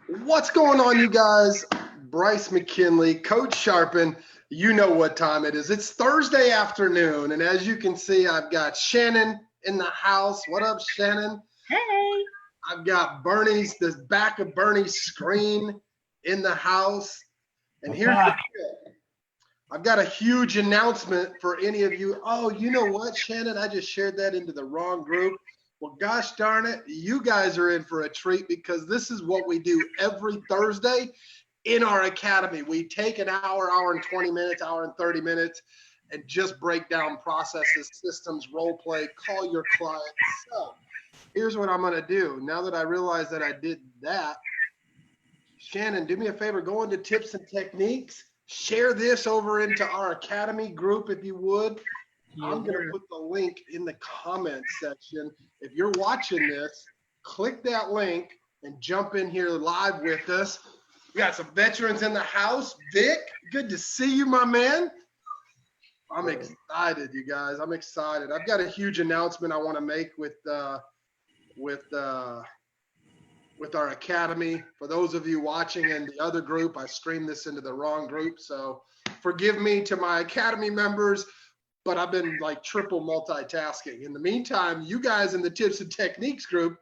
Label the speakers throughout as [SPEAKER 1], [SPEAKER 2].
[SPEAKER 1] What's going on, you guys? Bryce McKinley, Coach Sharpen. You know what time it is. It's Thursday afternoon, and as you can see, I've got Shannon in the house. What up, Shannon?
[SPEAKER 2] Hey.
[SPEAKER 1] I've got the back of Bernie's screen in the house. And here's the deal. I've got a huge announcement for any of you. Oh, you know what, Shannon? I just shared that into the wrong group. Well, gosh darn it, you guys are in for a treat because this is what we do every Thursday in our academy. We take an hour and 20 minutes, hour and 30 minutes, and just break down processes, systems, role play, call your clients. So here's what I'm going to do. Now that I realize that I did that, Shannon, do me a favor, go into tips and techniques. Share this over into our academy group if you would. I'm going to put the link in the comments section. If you're watching this, click that link and jump in here live with us. We got some veterans in the house. Vic, good to see you, my man. I'm excited, you guys. I'm excited. I've got a huge announcement I want to make with our academy. For those of you watching in the other group, I streamed this into the wrong group, so forgive me to my academy members, but I've been like triple multitasking. In the meantime, you guys in the tips and techniques group,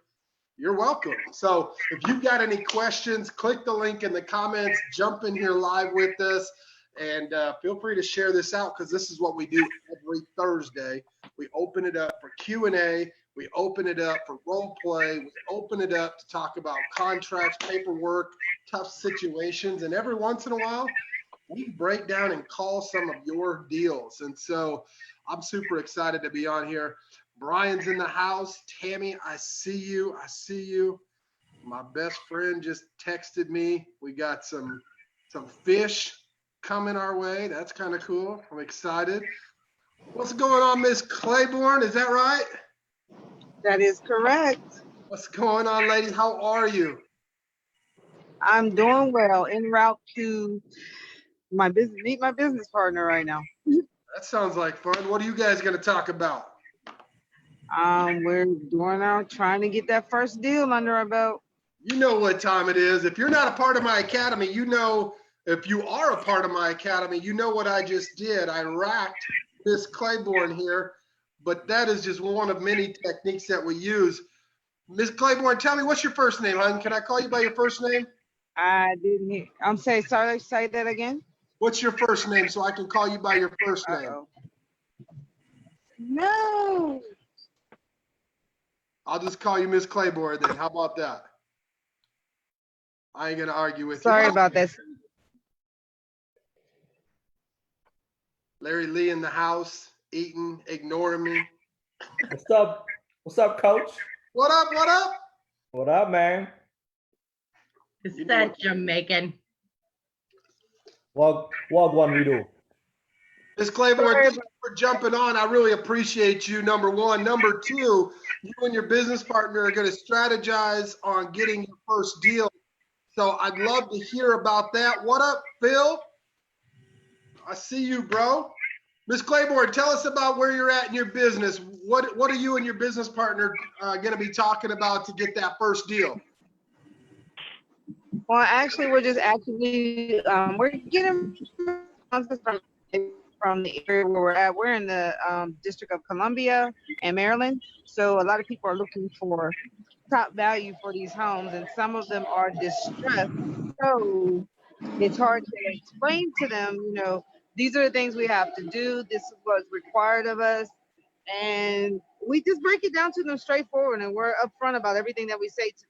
[SPEAKER 1] you're welcome. So if you've got any questions, click the link in the comments, jump in here live with us, and feel free to share this out because this is what we do every Thursday. We open it up for Q&A. We open it up for role play. We open it up to talk about contracts, paperwork, tough situations. And every once in a while, we break down and call some of your deals. And so I'm super excited to be on here. Brian's in the house. Tammy, I see you. I see you. My best friend just texted me. We got some fish coming our way. That's kind of cool. I'm excited. What's going on, Miss Claiborne? Is that right?
[SPEAKER 3] That is correct.
[SPEAKER 1] What's going on, ladies? How are you?
[SPEAKER 3] I'm doing well. En route to meet my business partner right now.
[SPEAKER 1] That sounds like fun. What are you guys going to talk about?
[SPEAKER 3] We're trying to get that first deal under our belt.
[SPEAKER 1] You know what time it is. If you're not a part of my academy, you know. If you are a part of my academy, you know what I just did. I racked Miss Claiborne here, but that is just one of many techniques that we use. Miss Claiborne, tell me, what's your first name, hon? Can I call you by your first name?
[SPEAKER 3] I didn't hear. I'm sorry, say that again.
[SPEAKER 1] What's your first name so I can call you by your first name?
[SPEAKER 3] Uh-oh. No.
[SPEAKER 1] I'll just call you Miss Claiborne then. How about that? I ain't going to argue with you.
[SPEAKER 3] Sorry about this.
[SPEAKER 1] Larry Lee in the house, eating, ignoring me.
[SPEAKER 4] What's up? What's up, Coach?
[SPEAKER 1] What up? What up?
[SPEAKER 4] What up, man?
[SPEAKER 2] It's that Jamaican.
[SPEAKER 4] What one we do?
[SPEAKER 1] Miss Claiborne, thank you for jumping on. I really appreciate you, number one. Number two, you and your business partner are going to strategize on getting your first deal. So I'd love to hear about that. What up, Phil? I see you, bro. Miss Claiborne, tell us about where you're at in your business. What are you and your business partner going to be talking about to get that first deal?
[SPEAKER 3] Well, actually, we're getting from the area where we're at. We're in the District of Columbia and Maryland. So a lot of people are looking for top value for these homes, and some of them are distressed. So it's hard to explain to them, these are the things we have to do. This is what's required of us. And we just break it down to them straightforward, and we're upfront about everything that we say to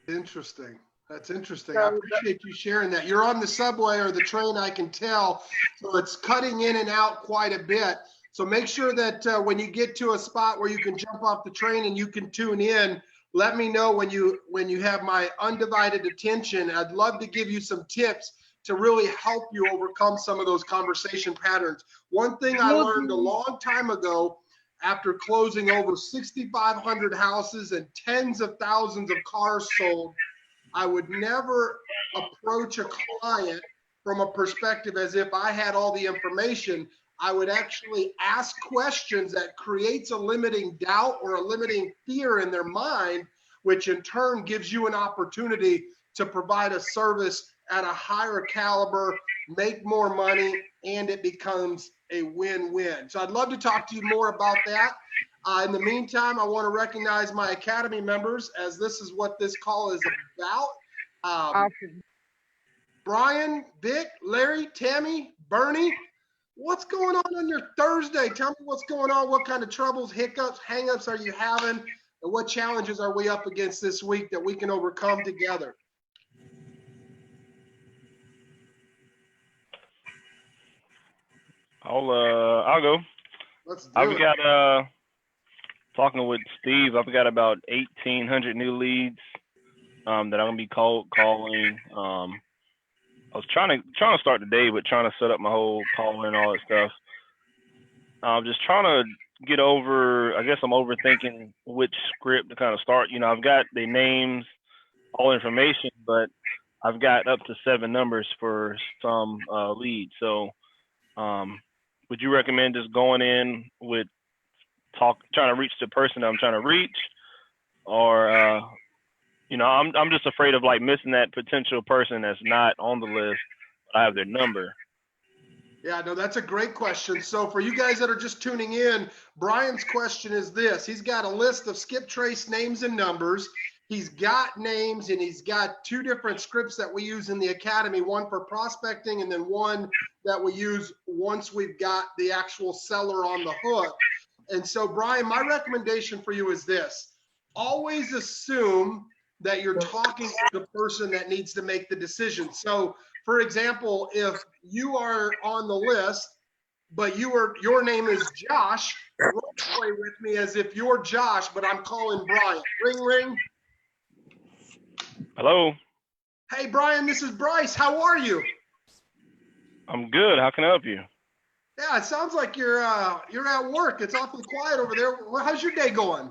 [SPEAKER 3] them.
[SPEAKER 1] Interesting. That's interesting. I appreciate you sharing that. You're on the subway or the train, I can tell. So it's cutting in and out quite a bit. So make sure that when you get to a spot where you can jump off the train and you can tune in, let me know when you have my undivided attention. I'd love to give you some tips to really help you overcome some of those conversation patterns. One thing I learned a long time ago, after closing over 6,500 houses and tens of thousands of cars sold, I would never approach a client from a perspective as if I had all the information. I would actually ask questions that creates a limiting doubt or a limiting fear in their mind which in turn gives you an opportunity to provide a service at a higher caliber, make more money, and it becomes a win-win. So I'd love to talk to you more about that. In the meantime, I want to recognize my Academy members, as this is what this call is about.
[SPEAKER 3] Awesome.
[SPEAKER 1] Brian, Vic, Larry, Tammy, Bernie, what's going on your Thursday? Tell me what's going on. What kind of troubles, hiccups, hangups are you having? And what challenges are we up against this week that we can overcome together?
[SPEAKER 5] I'll go.
[SPEAKER 1] Let's do
[SPEAKER 5] I've
[SPEAKER 1] it.
[SPEAKER 5] got talking with Steve. I've got about 1,800 new leads that I'm gonna be calling. I was trying to start the day, but trying to set up my whole call and all that stuff. I'm just trying to get over. I guess I'm overthinking which script to kind of start. You know, I've got the names, all information, but I've got up to 7 numbers for some leads. So, would you recommend just going in with trying to reach the person that I'm trying to reach, or you know, I'm just afraid of like missing that potential person that's not on the list, but I have their number.
[SPEAKER 1] Yeah, no, that's a great question. So for you guys that are just tuning in, Brian's question is this. He's got a list of skip trace names and numbers. He's got names, and he's got 2 different scripts that we use in the Academy, one for prospecting and then one that we use once we've got the actual seller on the hook. And so, Brian, my recommendation for you is this. Always assume that you're talking to the person that needs to make the decision. So, for example, if you are on the list, but your name is Josh, role play with me as if you're Josh, but I'm calling Brian. Ring, ring.
[SPEAKER 5] Hello.
[SPEAKER 1] Hey, Brian, this is Bryce. How are you?
[SPEAKER 5] I'm good. How can I help you?
[SPEAKER 1] Yeah, it sounds like you're at work. It's awfully quiet over there. Well, how's your day going?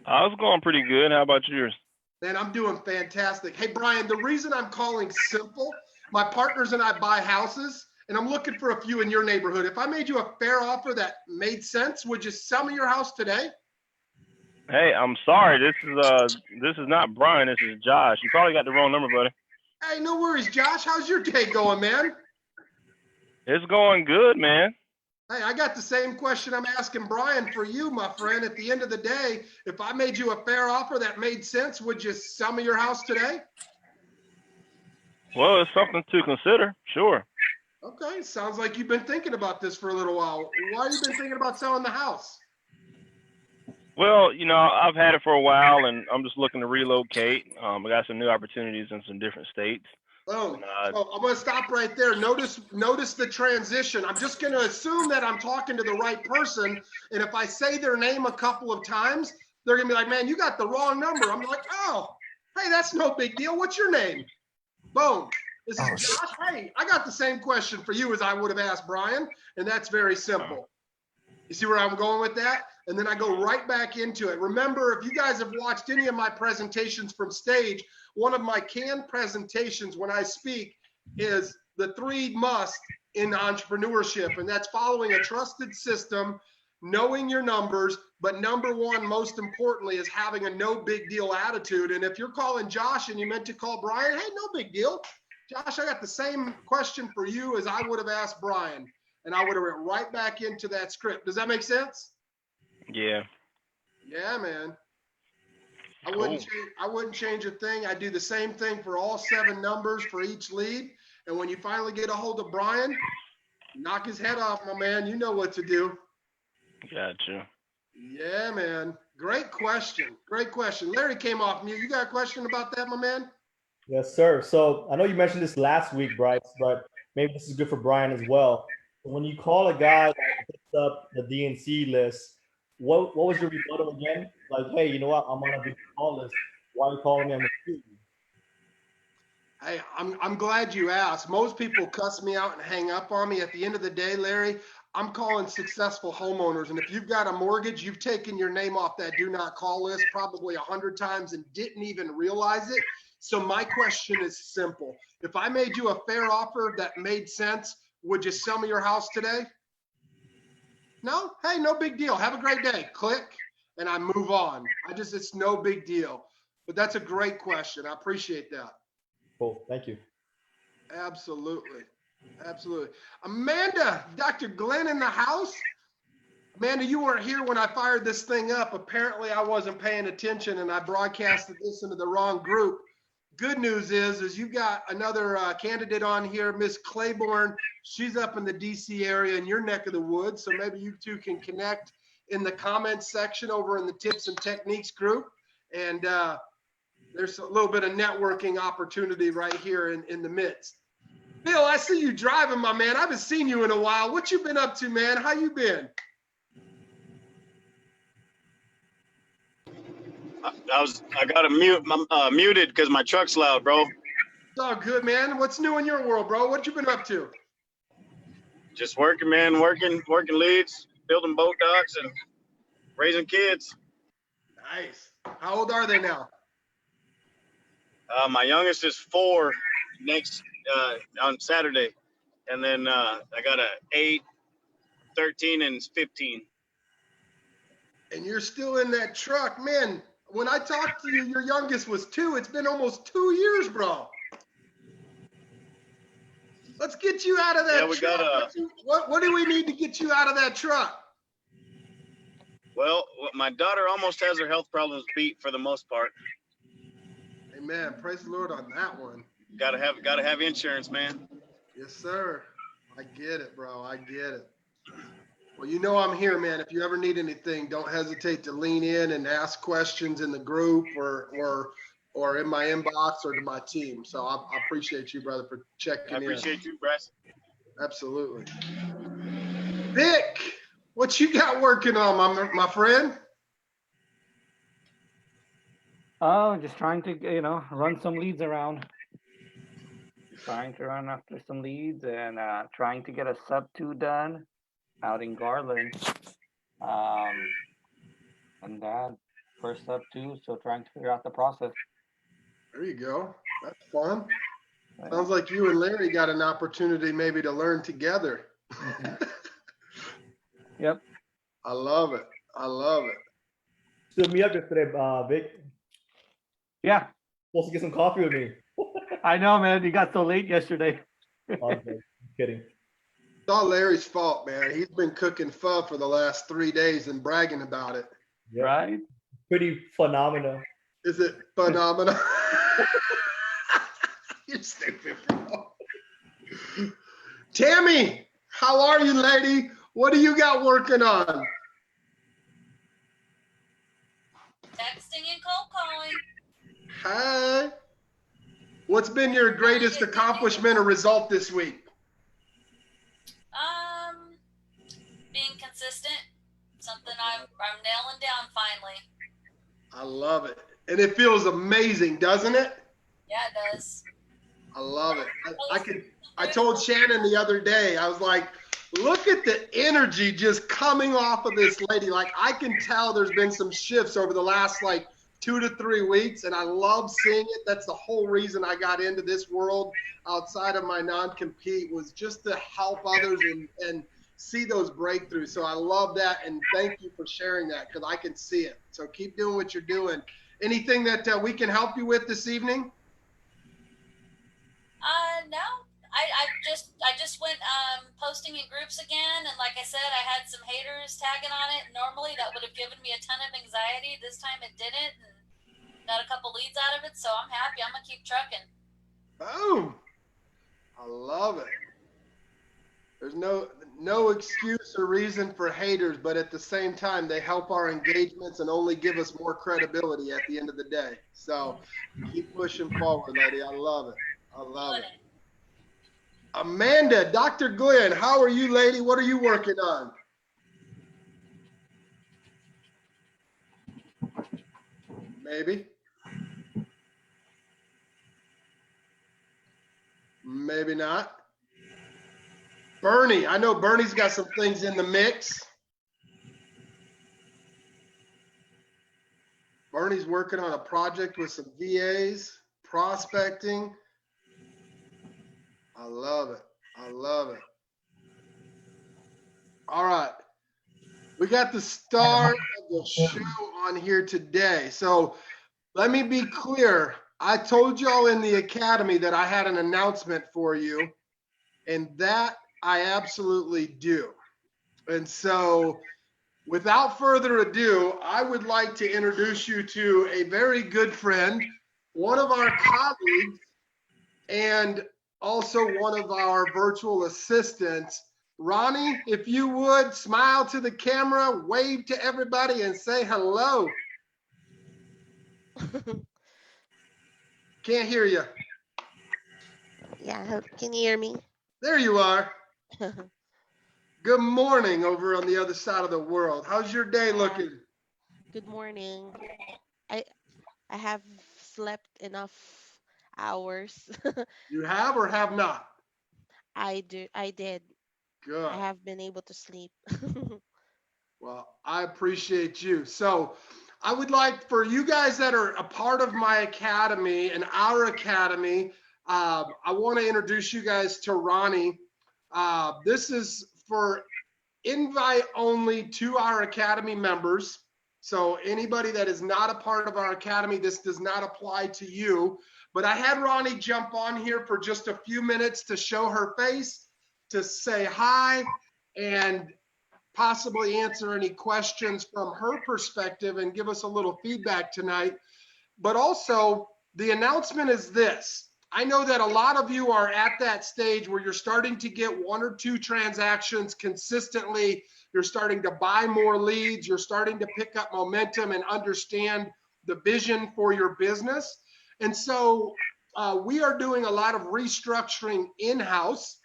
[SPEAKER 5] I was going pretty good. How about yours?
[SPEAKER 1] Man, I'm doing fantastic. Hey, Brian, the reason I'm calling simple, my partners and I buy houses, and I'm looking for a few in your neighborhood. If I made you a fair offer that made sense, would you sell me your house today?
[SPEAKER 5] Hey, I'm sorry. This is not Brian. This is Josh. You probably got the wrong number, buddy.
[SPEAKER 1] Hey, no worries, Josh. How's your day going, man?
[SPEAKER 5] It's going good, man.
[SPEAKER 1] Hey, I got the same question I'm asking Brian for you, my friend. At the end of the day, if I made you a fair offer that made sense, would you sell me your house today?
[SPEAKER 5] Well, it's something to consider. Sure.
[SPEAKER 1] Okay, sounds like you've been thinking about this for a little while. Why have you been thinking about selling the house?
[SPEAKER 5] Well, you know, I've had it for a while, and I'm just looking to relocate. I got some new opportunities in some different states.
[SPEAKER 1] Oh, so I'm going to stop right there. Notice the transition. I'm just going to assume that I'm talking to the right person. And if I say their name a couple of times, they're going to be like, man, you got the wrong number. I'm like, oh, hey, that's no big deal. What's your name? Boom. This is Josh. Hey, I got the same question for you as I would have asked Brian. And that's very simple. You see where I'm going with that? And then I go right back into it. Remember, if you guys have watched any of my presentations from stage, one of my canned presentations when I speak is the 3 must in entrepreneurship. And that's following a trusted system, knowing your numbers, but number 1, most importantly, is having a no big deal attitude. And if you're calling Josh and you meant to call Brian, hey, no big deal. Josh, I got the same question for you as I would have asked Brian. And I would have went right back into that script. Does that make sense?
[SPEAKER 5] Yeah.
[SPEAKER 1] Yeah, man. I
[SPEAKER 5] Cool.
[SPEAKER 1] wouldn't change a thing. I do the same thing for all 7 numbers for each lead. And when you finally get a hold of Brian, knock his head off, my man. You know what to do.
[SPEAKER 5] Gotcha.
[SPEAKER 1] Yeah, man. Great question. Great question. Larry came off mute. You got a question about that, my man?
[SPEAKER 4] Yes, sir. So I know you mentioned this last week, Bryce, but maybe this is good for Brian as well. When you call a guy that picks up the DNC list, what was your rebuttal again? Like, hey, you know what? I'm on a big call list. Why are you calling me on the street?
[SPEAKER 1] Hey, I'm glad you asked. Most people cuss me out and hang up on me. At the end of the day, Larry, I'm calling successful homeowners. And if you've got a mortgage, you've taken your name off that do not call list probably 100 times and didn't even realize it. So my question is simple. If I made you a fair offer that made sense, would you sell me your house today? No? Hey, no big deal. Have a great day. Click. and I move on. It's no big deal. But that's a great question. I appreciate that.
[SPEAKER 4] Cool. Thank you.
[SPEAKER 1] Absolutely. Absolutely. Amanda, Dr. Glenn in the house. Amanda, you weren't here when I fired this thing up. Apparently I wasn't paying attention and I broadcasted this into the wrong group. Good news is you've got another candidate on here, Miss Claiborne. She's up in the DC area in your neck of the woods. So maybe you two can connect in the comments section over in the tips and techniques group. And there's a little bit of networking opportunity right here in the midst. Bill, I see you driving, my man. I haven't seen you in a while. What you been up to, man? How you been?
[SPEAKER 6] I got muted because my truck's loud, bro.
[SPEAKER 1] It's all good, man. What's new in your world, bro? What you been up to?
[SPEAKER 6] Just working, man. Working leads, building boat docks, and raising kids.
[SPEAKER 1] Nice. How old are they now?
[SPEAKER 6] My youngest is 4 next on Saturday, and then I got a 8, 13, and 15.
[SPEAKER 1] And you're still in that truck, man. When I talked to you, your youngest was 2. It's been almost 2 years, bro. Let's get you out of that truck. What do we need to get you out of that truck?
[SPEAKER 6] Well, my daughter almost has her health problems beat for the most part.
[SPEAKER 1] Amen. Praise the Lord on that one.
[SPEAKER 6] Gotta have insurance, man.
[SPEAKER 1] Yes, sir. I get it, bro. I get it. Well, you know I'm here, man. If you ever need anything, don't hesitate to lean in and ask questions in the group or in my inbox or to my team. So I appreciate you, brother, for checking in.
[SPEAKER 6] I appreciate you, Bryce.
[SPEAKER 1] Absolutely. Vic, what you got working on, my friend?
[SPEAKER 7] Oh, just trying to, run some leads around. Trying to run after some leads and trying to get a sub 2 done out in Garland. And that first sub 2, so trying to figure out the process.
[SPEAKER 1] There you go. That's fun. Sounds like you and Larry got an opportunity maybe to learn together.
[SPEAKER 7] Mm-hmm. Yep.
[SPEAKER 1] I love it. I love it.
[SPEAKER 4] Stood me up yesterday, Vic.
[SPEAKER 7] Yeah.
[SPEAKER 4] Supposed to get some coffee with me.
[SPEAKER 7] I know, man. You got so late yesterday.
[SPEAKER 4] Okay, I'm kidding.
[SPEAKER 1] It's all Larry's fault, man. He's been cooking pho for the last 3 days and bragging about it.
[SPEAKER 4] Yeah.
[SPEAKER 7] Right?
[SPEAKER 4] Pretty phenomenal.
[SPEAKER 1] Is it phenomenal? You're stupid, bro. Tammy, how are you, lady? What do you got working on?
[SPEAKER 8] Texting and cold calling.
[SPEAKER 1] Hi. What's been your greatest accomplishment or result this week?
[SPEAKER 8] Being consistent. Something I'm nailing down finally.
[SPEAKER 1] I love it. And it feels amazing, doesn't it?
[SPEAKER 8] Yeah, it does.
[SPEAKER 1] I love it. I told Shannon the other day, I was like, look at the energy just coming off of this lady. Like, I can tell there's been some shifts over the last 2 to 3 weeks, and I love seeing it. That's the whole reason I got into this world outside of my non-compete, was just to help others and see those breakthroughs. So I love that, and thank you for sharing that, because I can see it. So keep doing what you're doing. Anything that we can help you with this evening?
[SPEAKER 8] No. I just went posting in groups again, and like I said, I had some haters tagging on it. Normally that would have given me a ton of anxiety. This time it didn't, and got a couple leads out of it, so I'm happy. I'm gonna keep trucking.
[SPEAKER 1] Boom. I love it. There's no excuse or reason for haters, but at the same time, they help our engagements and only give us more credibility at the end of the day. So keep pushing forward, lady. I love it. I love it. Amanda, Dr. Glenn, how are you, lady? What are you working on? Maybe. Maybe not. Bernie, I know Bernie's got some things in the mix. Bernie's working on a project with some VAs, prospecting. I love it. I love it. All right. We got the star of the show on here today. So let me be clear. I told y'all in the academy that I had an announcement for you, and that I absolutely do. And so without further ado, I would like to introduce you to a very good friend, one of our colleagues, and also one of our virtual assistants. Ronnie, if you would, smile to the camera, wave to everybody, and say hello. Can't hear you.
[SPEAKER 9] Yeah, can you hear me?
[SPEAKER 1] There you are. Good morning over on the other side of the world. How's your day looking?
[SPEAKER 9] Good morning. I I have slept enough hours.
[SPEAKER 1] You have or have not?
[SPEAKER 9] I did. I
[SPEAKER 1] Good.
[SPEAKER 9] have been able to sleep.
[SPEAKER 1] Well, I appreciate you. So I would like for you guys that are a part of my academy and our academy, I want to introduce you guys to Ronnie. This is for invite only to our academy members. So anybody that is not a part of our academy, this does not apply to you. But I had Ronnie jump on here for just a few minutes to show her face, to say hi, and possibly answer any questions from her perspective and give us a little feedback tonight. But also, the announcement is this. I know that a lot of you are at that stage where you're starting to get 1 or 2 transactions consistently. You're starting to buy more leads. You're starting to pick up momentum and understand the vision for your business. And so we are doing a lot of restructuring in-house.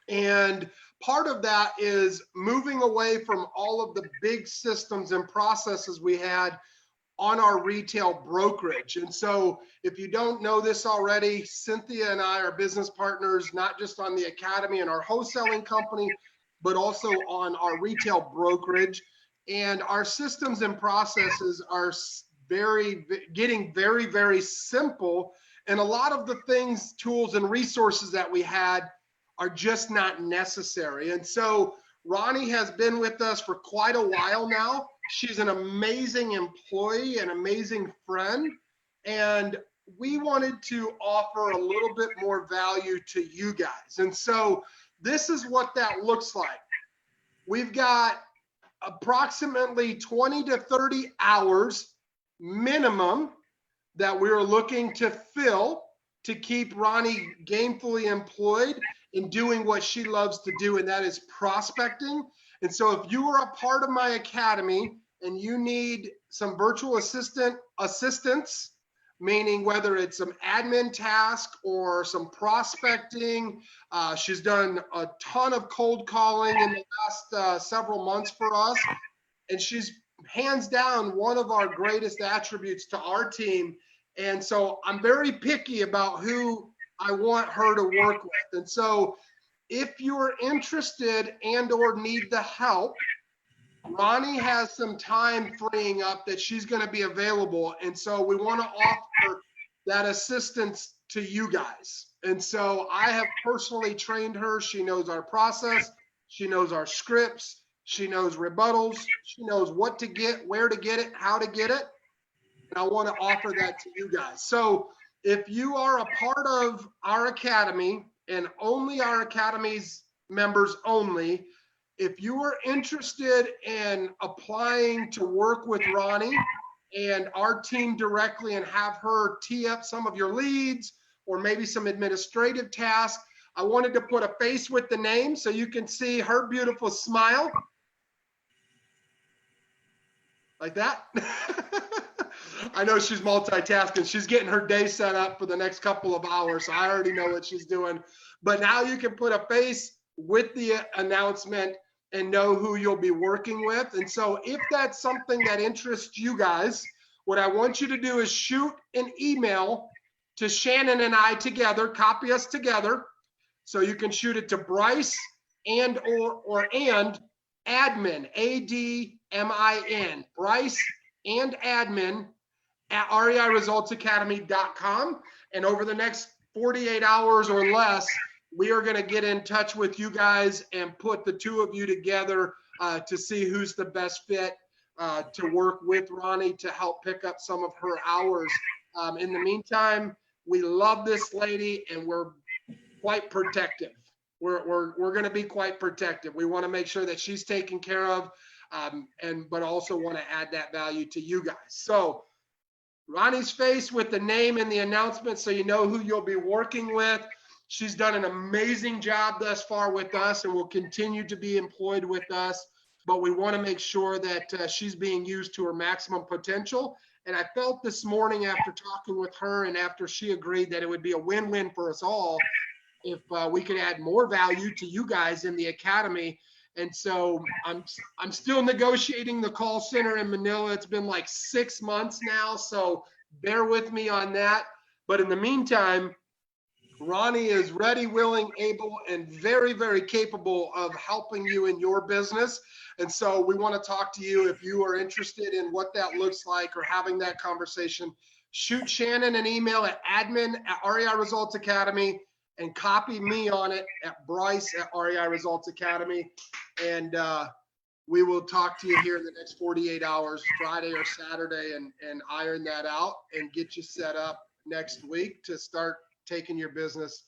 [SPEAKER 1] And part of that is moving away from all of the big systems and processes we had on our retail brokerage. And so if you don't know this already, Cynthia and I are business partners, not just on the academy and our wholesaling company, but also on our retail brokerage. And our systems and processes are getting very, very simple. And a lot of the things, tools, and resources that we had are just not necessary. And so Ronnie has been with us for quite a while now. She's an amazing employee, an amazing friend, and we wanted to offer a little bit more value to you guys. And so this is what that looks like. We've got approximately 20 to 30 hours minimum that we're looking to fill to keep Ronnie gainfully employed in doing what she loves to do, and that is prospecting. And so if you are a part of my academy and you need some virtual assistance, meaning whether it's some admin task or some prospecting, she's done a ton of cold calling in the last several months for us. And she's hands down one of our greatest attributes to our team. And so I'm very picky about who I want her to work with. And so if you're interested and or need the help, Ronnie has some time freeing up that she's going to be available. And so we want to offer that assistance to you guys. And so I have personally trained her. She knows our process. She knows our scripts. She knows rebuttals. She knows what to get, where to get it, how to get it. And I want to offer that to you guys. So if you are a part of our academy and only our academy's members only, if you are interested in applying to work with Ronnie and our team directly and have her tee up some of your leads or maybe some administrative tasks, I wanted to put a face with the name so you can see her beautiful smile. Like that. I know she's multitasking. She's getting her day set up for the next couple of hours. So I already know what she's doing. But now you can put a face with the announcement and know who you'll be working with. And so if that's something that interests you guys, what I want you to do is shoot an email to Shannon and I together, copy us together. So you can shoot it to Bryce and admin, A-D-M-I-N, Bryce and admin at reiresultsacademy.com. And over the next 48 hours or less, we are going to get in touch with you guys and put the two of you together to see who's the best fit to work with Ronnie to help pick up some of her hours. In the meantime, we love this lady and we're quite protective. We're going to be quite protective. We want to make sure that she's taken care of, but also want to add that value to you guys. So Ronnie's face with the name and the announcement, so you know who you'll be working with. She's done an amazing job thus far with us and will continue to be employed with us. But we want to make sure that she's being used to her maximum potential. And I felt this morning after talking with her and after she agreed that it would be a win-win for us all if we could add more value to you guys in the academy. And so I'm still negotiating the call center in Manila. It's been like 6 months now, so bear with me on that. But in the meantime, Ronnie is ready, willing, able, and very, very capable of helping you in your business. And so we want to talk to you if you are interested in what that looks like or having that conversation. Shoot Shannon an email at admin@REI Results Academy and copy me on it at Bryce@REI Results Academy. And we will talk to you here in the next 48 hours, Friday or Saturday, and iron that out and get you set up next week to start taking your business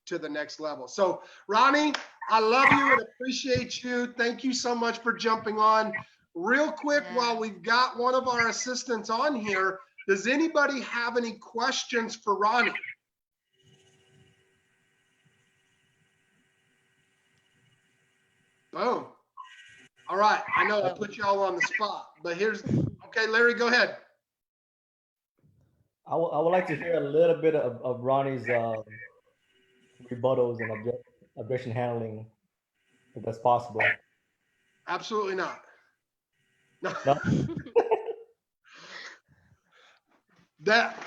[SPEAKER 1] to the next level. So Ronnie, I love you and appreciate you. Thank you so much for jumping on. Real quick, while we've got one of our assistants on here, does anybody have any questions for Ronnie? Boom. All right. I know I put y'all on the spot, but okay, Larry, go ahead.
[SPEAKER 4] I would like to hear a little bit of Ronnie's rebuttals and objection handling, if that's possible.
[SPEAKER 1] Absolutely not. No.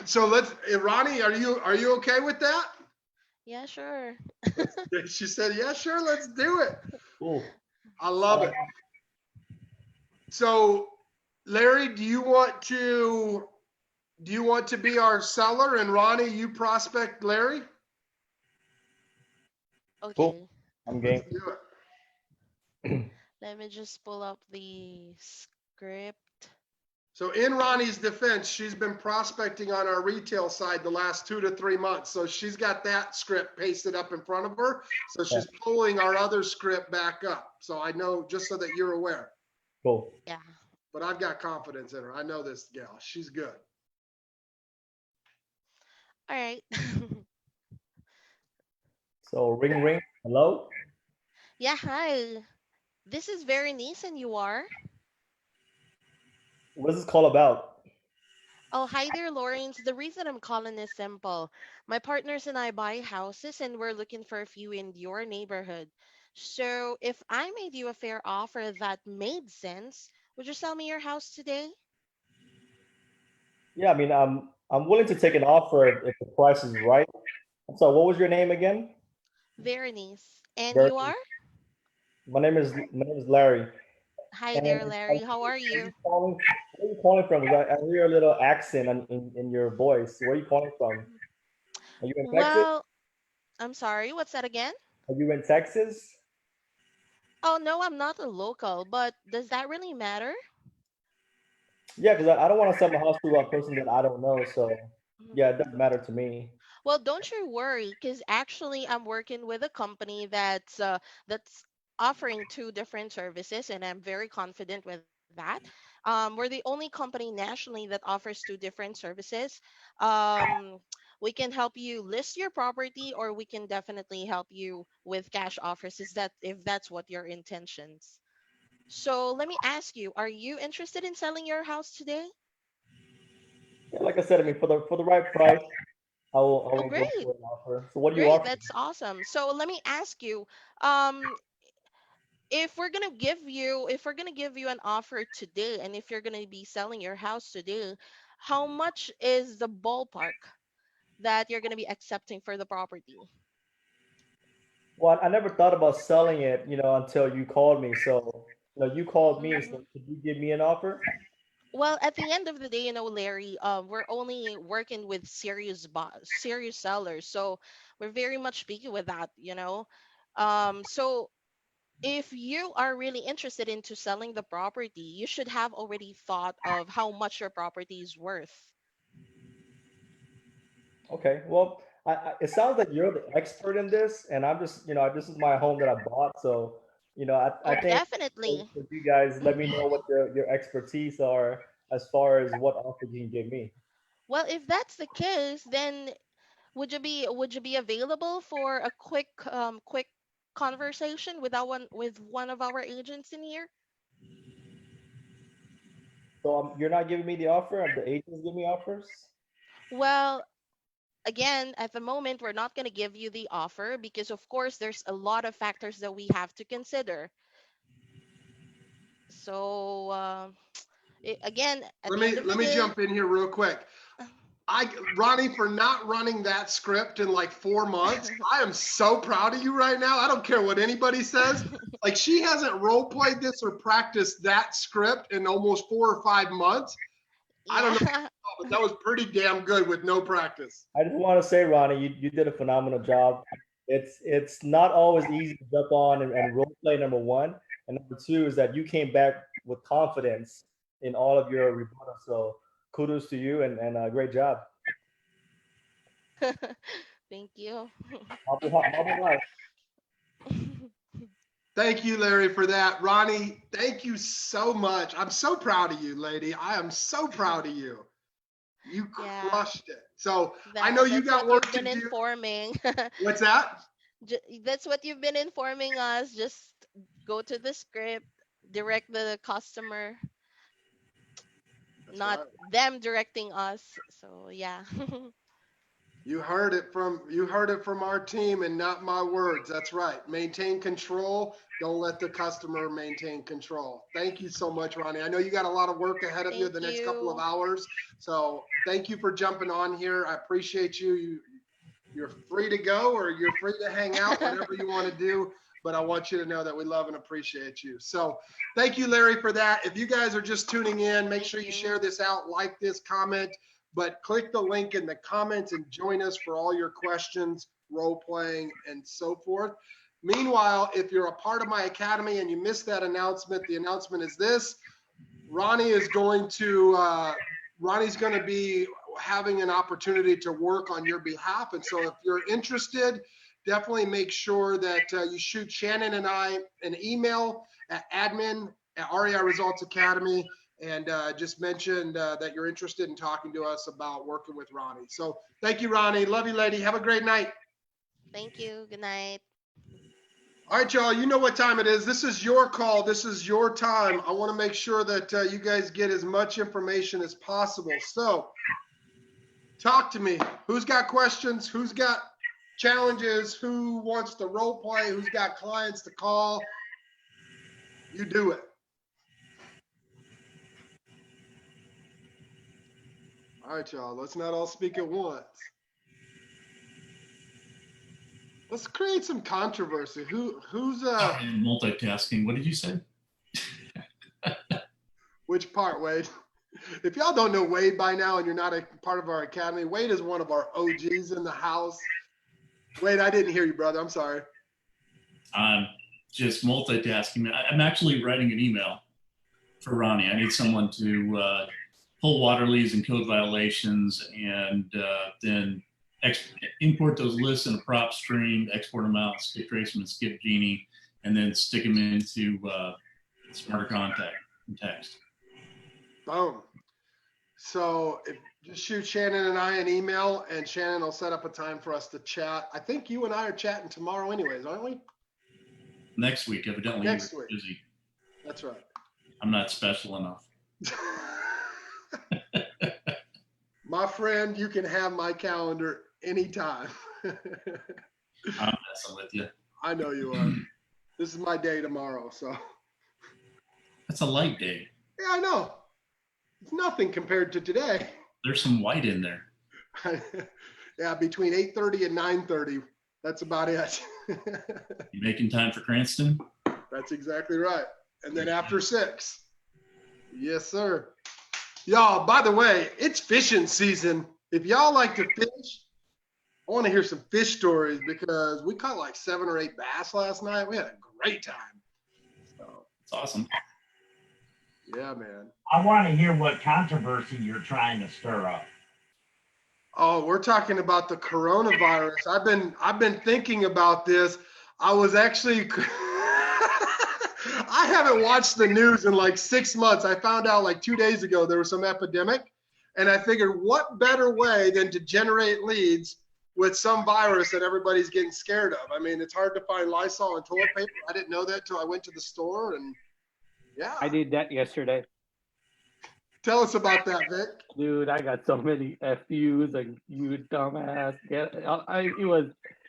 [SPEAKER 1] So Ronnie, are you okay with that?
[SPEAKER 9] Yeah, sure.
[SPEAKER 1] She said, yeah, sure, let's do it.
[SPEAKER 4] Cool.
[SPEAKER 1] I love it. So Larry, do you want to be our seller and Ronnie, you prospect Larry?
[SPEAKER 9] Okay.
[SPEAKER 4] Cool. I'm game.
[SPEAKER 1] Let's do it.
[SPEAKER 9] Let me just pull up the script.
[SPEAKER 1] So in Ronnie's defense, she's been prospecting on our retail side the last 2 to 3 months. So she's got that script pasted up in front of her. So she's pulling our other script back up. So I know, just so that you're aware.
[SPEAKER 4] Cool.
[SPEAKER 9] Yeah.
[SPEAKER 1] But I've got confidence in her. I know this gal. She's good.
[SPEAKER 9] All right.
[SPEAKER 4] So ring ring. Hello?
[SPEAKER 9] Yeah, hi. This is Berenice and you are?
[SPEAKER 4] What is this call about?
[SPEAKER 9] Oh, hi there, Lawrence. The reason I'm calling is simple. My partners and I buy houses and we're looking for a few in your neighborhood. So if I made you a fair offer that made sense, would you sell me your house today?
[SPEAKER 4] Yeah, I mean, I'm willing to take an offer if the price is right. So what was your name again?
[SPEAKER 9] Berenice. And
[SPEAKER 4] Very,
[SPEAKER 9] you are?
[SPEAKER 4] my name is Larry.
[SPEAKER 9] Hi
[SPEAKER 4] And
[SPEAKER 9] there, Larry. How are you?
[SPEAKER 4] where are you calling from? 'Cause I hear a little accent in your voice. Where are you calling from? Are you in Texas?
[SPEAKER 9] Well, I'm sorry, what's that again?
[SPEAKER 4] Are you in Texas?
[SPEAKER 9] Oh, no, I'm not a local, but does that really matter?
[SPEAKER 4] Yeah, because I don't want to sell my house to a person that I don't know. So
[SPEAKER 9] Mhm.
[SPEAKER 4] yeah, it doesn't matter to me.
[SPEAKER 9] Well, don't you worry, because actually I'm working with a company that's offering two different services, and I'm very confident with that. We're the only company nationally that offers two different services. Um, we can help you list your property, or we can definitely help you with cash offers. Is that if that's what your intentions? So let me ask you, are you interested in selling your house today?
[SPEAKER 4] Yeah, like I said, I mean, for the right price, I
[SPEAKER 9] Oh,
[SPEAKER 4] will go
[SPEAKER 9] great.
[SPEAKER 4] for an offer. So what do you
[SPEAKER 9] Great.
[SPEAKER 4] offer?
[SPEAKER 9] That's awesome. So let me ask you, um, if we're gonna give you an offer today, and if you're gonna be selling your house today, how much is the ballpark that you're gonna be accepting for the property?
[SPEAKER 4] Well, I never thought about selling it, until you called me. So, you called me. So
[SPEAKER 9] Mhm.
[SPEAKER 4] could you give me an offer?
[SPEAKER 9] Well, at the end of the day, Larry, we're only working with serious sellers, so we're very much picky with that. So if you are really interested into selling the property, you should have already thought of how much your property is worth.
[SPEAKER 4] Okay, well, it sounds like you're the expert in this, and I'm just, this is my home that I bought, so, I
[SPEAKER 9] Oh,
[SPEAKER 4] think
[SPEAKER 9] definitely.
[SPEAKER 4] for you guys, let me know what your expertise are as far as what offer you can give me.
[SPEAKER 9] Well, if that's the case, then would you be available for a quick conversation with one of our agents in here?
[SPEAKER 4] So you're not giving me the offer, the agents give me offers.
[SPEAKER 9] Well, again, at the moment, we're not going to give you the offer because, of course, there's a lot of factors that we have to consider. So, again, at
[SPEAKER 1] Let
[SPEAKER 9] the
[SPEAKER 1] me
[SPEAKER 9] end of the
[SPEAKER 1] let me
[SPEAKER 9] day,
[SPEAKER 1] jump in here real quick. Ronnie, for not running that script in like 4 months, I am so proud of you right now. I don't care what anybody says. Like, she hasn't role played this or practiced that script in almost 4 or 5 months. I don't know,
[SPEAKER 9] yeah.
[SPEAKER 1] but that was pretty damn good with no practice.
[SPEAKER 4] I just want to say, Ronnie, you did a phenomenal job. It's not always easy to jump on and role play, number one. And number two is that you came back with confidence in all of your rebuttals. So kudos to you and great job.
[SPEAKER 9] Thank you.
[SPEAKER 4] Marble Life.
[SPEAKER 1] Thank you, Larry, for that. Ronnie, thank you so much. I'm so proud of you, lady. I am so proud of you. You
[SPEAKER 9] Yeah,
[SPEAKER 1] crushed it. So I know
[SPEAKER 9] that
[SPEAKER 1] you
[SPEAKER 9] that's
[SPEAKER 1] got
[SPEAKER 9] what
[SPEAKER 1] work
[SPEAKER 9] you've
[SPEAKER 1] to
[SPEAKER 9] been
[SPEAKER 1] do.
[SPEAKER 9] informing.
[SPEAKER 1] What's that?
[SPEAKER 9] That's what you've been informing us. Just go to the script, direct the customer,
[SPEAKER 1] That's
[SPEAKER 9] not
[SPEAKER 1] right.
[SPEAKER 9] them directing us. So yeah.
[SPEAKER 1] You heard it from our team and not my words. That's right. Maintain control. Don't let the customer maintain control. Thank you so much, Ronnie. I know you got a lot of work ahead of you
[SPEAKER 9] Thank
[SPEAKER 1] the next couple of
[SPEAKER 9] you.
[SPEAKER 1] hours. So thank you for jumping on here. I appreciate you. You're free to go or you're free to hang out, whatever you want to do. But I want you to know that we love and appreciate you. So thank you, Larry, for that. If you guys are just tuning in, make
[SPEAKER 9] Thank
[SPEAKER 1] sure you
[SPEAKER 9] you.
[SPEAKER 1] share this out, like this, comment, but click the link in the comments and join us for all your questions, role playing, and so forth. Meanwhile, if you're a part of my academy and you missed that announcement, the announcement is this: Ronnie is going to Ronnie's going to be having an opportunity to work on your behalf. And so if you're interested, definitely make sure that you shoot Shannon and I an email at admin@REI Results Academy and just mention that you're interested in talking to us about working with Ronnie. So thank you, Ronnie. Love you, lady. Have a great night.
[SPEAKER 9] Thank you. Good night.
[SPEAKER 1] All right, y'all, you know what time it is. This is your call. This is your time. I want to make sure that you guys get as much information as possible. So talk to me. Who's got questions? Who's got challenges? Who wants to role play? Who's got clients to call? You do it. All right, y'all, let's not all speak at once. Let's create some controversy. Who's
[SPEAKER 10] And multitasking. What did you say?
[SPEAKER 1] which part, Wade? If y'all don't know Wade by now and you're not a part of our academy, Wade is one of our OGs in the house. Wade, I didn't hear you, brother. I'm sorry.
[SPEAKER 10] I'm just multitasking. I'm actually writing an email for Ronnie. I need someone to pull water leads and code violations and then import those lists in a prop stream, export them out, skip trace them and skip Genie, and then stick them into smarter contact and text.
[SPEAKER 1] Boom. So if just shoot Shannon and I an email and Shannon will set up a time for us to chat. I think you and I are chatting tomorrow anyways, aren't we?
[SPEAKER 10] Next week, evidently
[SPEAKER 1] Next
[SPEAKER 10] you're
[SPEAKER 1] week.
[SPEAKER 10] busy.
[SPEAKER 1] That's right.
[SPEAKER 10] I'm not special enough.
[SPEAKER 1] My friend, you can have my calendar anytime.
[SPEAKER 10] I'm messing with you.
[SPEAKER 1] I know you are. This is my day tomorrow, so.
[SPEAKER 10] That's a light day.
[SPEAKER 1] Yeah, I know. It's nothing compared to today.
[SPEAKER 10] There's some white in there.
[SPEAKER 1] Yeah, between 8:30 and 9:30. That's about it.
[SPEAKER 10] You making time for Cranston?
[SPEAKER 1] That's exactly right. And then after 6. Yes, sir. Y'all, by the way, it's fishing season. If y'all like to fish, I want to hear some fish stories because we caught like 7 or 8 bass last night. We had a great time.
[SPEAKER 10] It's awesome.
[SPEAKER 1] Yeah, man.
[SPEAKER 11] I want to hear what controversy you're trying to stir up.
[SPEAKER 1] Oh, we're talking about the coronavirus. I've been thinking about this. I was actually I haven't watched the news in like 6 months. I found out like 2 days ago there was some epidemic, and I figured what better way than to generate leads with some virus that everybody's getting scared of. I mean, it's hard to find Lysol and toilet paper. I didn't know that till I went to the store, and yeah.
[SPEAKER 7] I did that yesterday.
[SPEAKER 1] Tell us about that, Vic.
[SPEAKER 7] Dude, I got so many FUs and you dumbass. It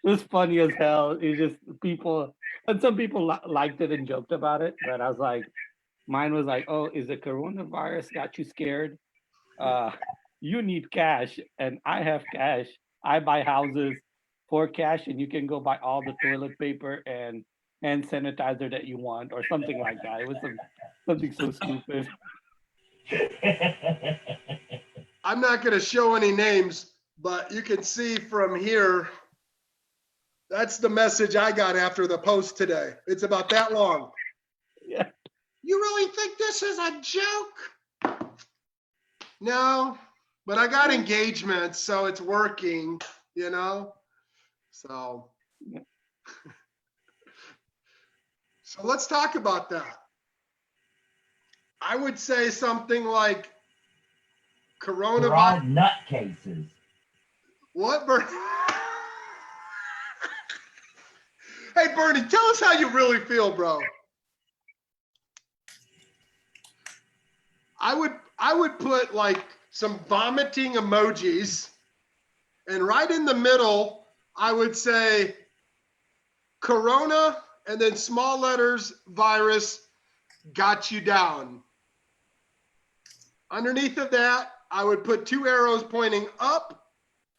[SPEAKER 7] was funny as hell. It's just people, and some people liked it and joked about it, but I was like, mine was like, oh, is the coronavirus got you scared? You need cash, and I have cash. I buy houses for cash, and you can go buy all the toilet paper and hand sanitizer that you want, or something like that. It was something so stupid.
[SPEAKER 1] I'm not going to show any names, but you can see from here, that's the message I got after the post today. It's about that long.
[SPEAKER 7] Yeah.
[SPEAKER 1] You really think this is a joke? No, but I got engagement, so it's working, you know? So, so let's talk about that. I would say something like coronavirus.
[SPEAKER 11] We're all nutcases.
[SPEAKER 1] What, Bernie? Hey, Bernie, tell us how you really feel, bro. I would put like some vomiting emojis, and right in the middle, I would say corona, and then small letters, virus, got you down. Underneath of that, I would put 2 arrows pointing up,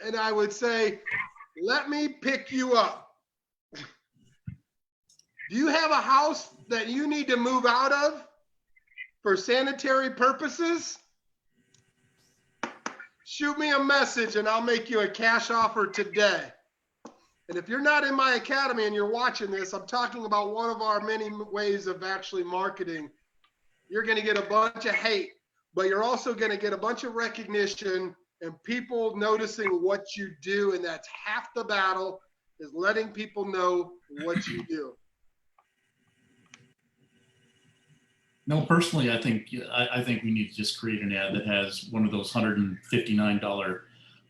[SPEAKER 1] and I would say, let me pick you up. Do you have a house that you need to move out of for sanitary purposes? Shoot me a message and I'll make you a cash offer today. And if you're not in my academy and you're watching this, I'm talking about one of our many ways of actually marketing. You're going to get a bunch of hate, but you're also going to get a bunch of recognition and people noticing what you do. And that's half the battle, is letting people know what you do.
[SPEAKER 10] No, personally, I think we need to just create an ad that has one of those $159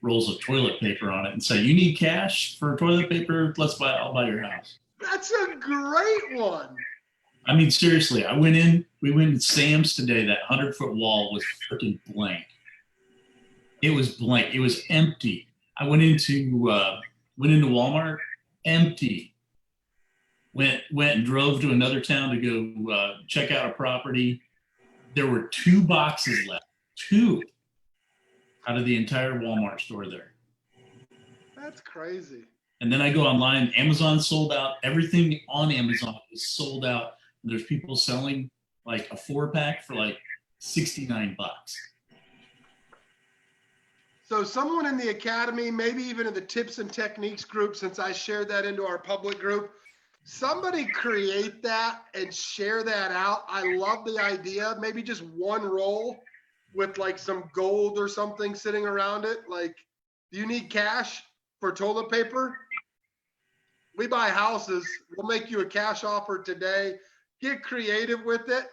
[SPEAKER 10] rolls of toilet paper on it and say, "You need cash for toilet paper? I'll buy your house."
[SPEAKER 1] That's a great one.
[SPEAKER 10] I mean, seriously, we went to Sam's today. That 100-foot wall was freaking blank. It was blank. It was empty. I went into Walmart, empty. Went and drove to another town to go check out a property. There were 2 boxes left, 2 out of the entire Walmart store there.
[SPEAKER 1] That's crazy.
[SPEAKER 10] And then I go online, Amazon sold out. Everything on Amazon is sold out. And there's people selling like a 4-pack for like $69.
[SPEAKER 1] So someone in the academy, maybe even in the tips and techniques group, since I shared that into our public group, somebody create that and share that out. I love the idea. Maybe just one roll with like some gold or something sitting around it. Like, do you need cash for toilet paper? We buy houses. We'll make you a cash offer today. Get creative with it.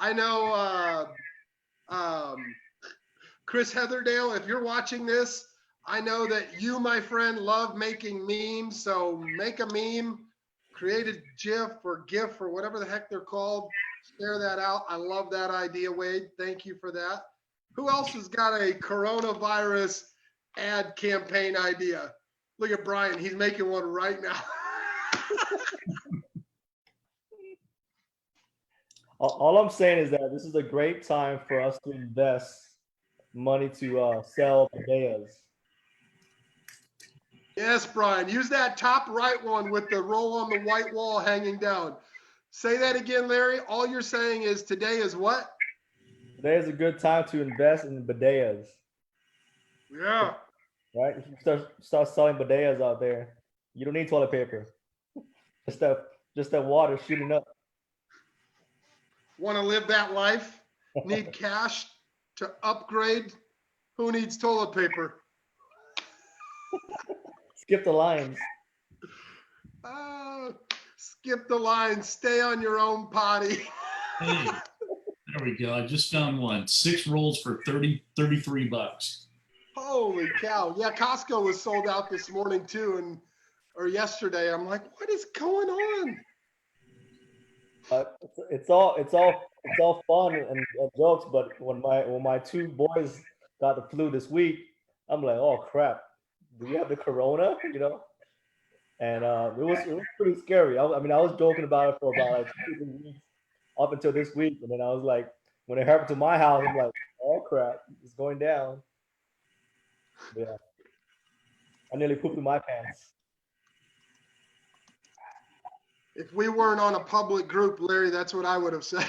[SPEAKER 1] I know Chris Heatherdale, if you're watching this, I know that you, my friend, love making memes. So make a meme. Create a GIF or GIF or whatever the heck they're called. Share that out. I love that idea, Wade. Thank you for that. Who else has got a coronavirus ad campaign idea? Look at Brian. He's making one right now.
[SPEAKER 4] All I'm saying is that this is a great time for us to invest money to sell bidets.
[SPEAKER 1] Yes, Brian. Use that top right one with the roll on the white wall hanging down. Say that again, Larry. All you're saying is today is what?
[SPEAKER 4] Today is a good time to invest in bidets.
[SPEAKER 1] Yeah.
[SPEAKER 4] Right? If you start selling bidets out there, you don't need toilet paper. Just that water shooting up.
[SPEAKER 1] Want to live that life? Need cash to upgrade? Who needs toilet paper?
[SPEAKER 4] Skip the lines.
[SPEAKER 1] Skip the line. Stay on your own potty.
[SPEAKER 10] Hey, there we go. I just found one. 6 rolls for $33.
[SPEAKER 1] Holy cow. Yeah, Costco was sold out this morning too, or yesterday. I'm like, what is going on?
[SPEAKER 4] It's all fun and jokes, but when my 2 boys got the flu this week, I'm like, oh crap, do we have the corona? You know, and it was pretty scary. I mean, I was joking about it for about like 2 weeks up until this week, and then I was like, when it happened to my house, I'm like, oh crap, it's going down. But yeah, I nearly pooped in my pants.
[SPEAKER 1] If we weren't on a public group, Larry, that's what I would have said.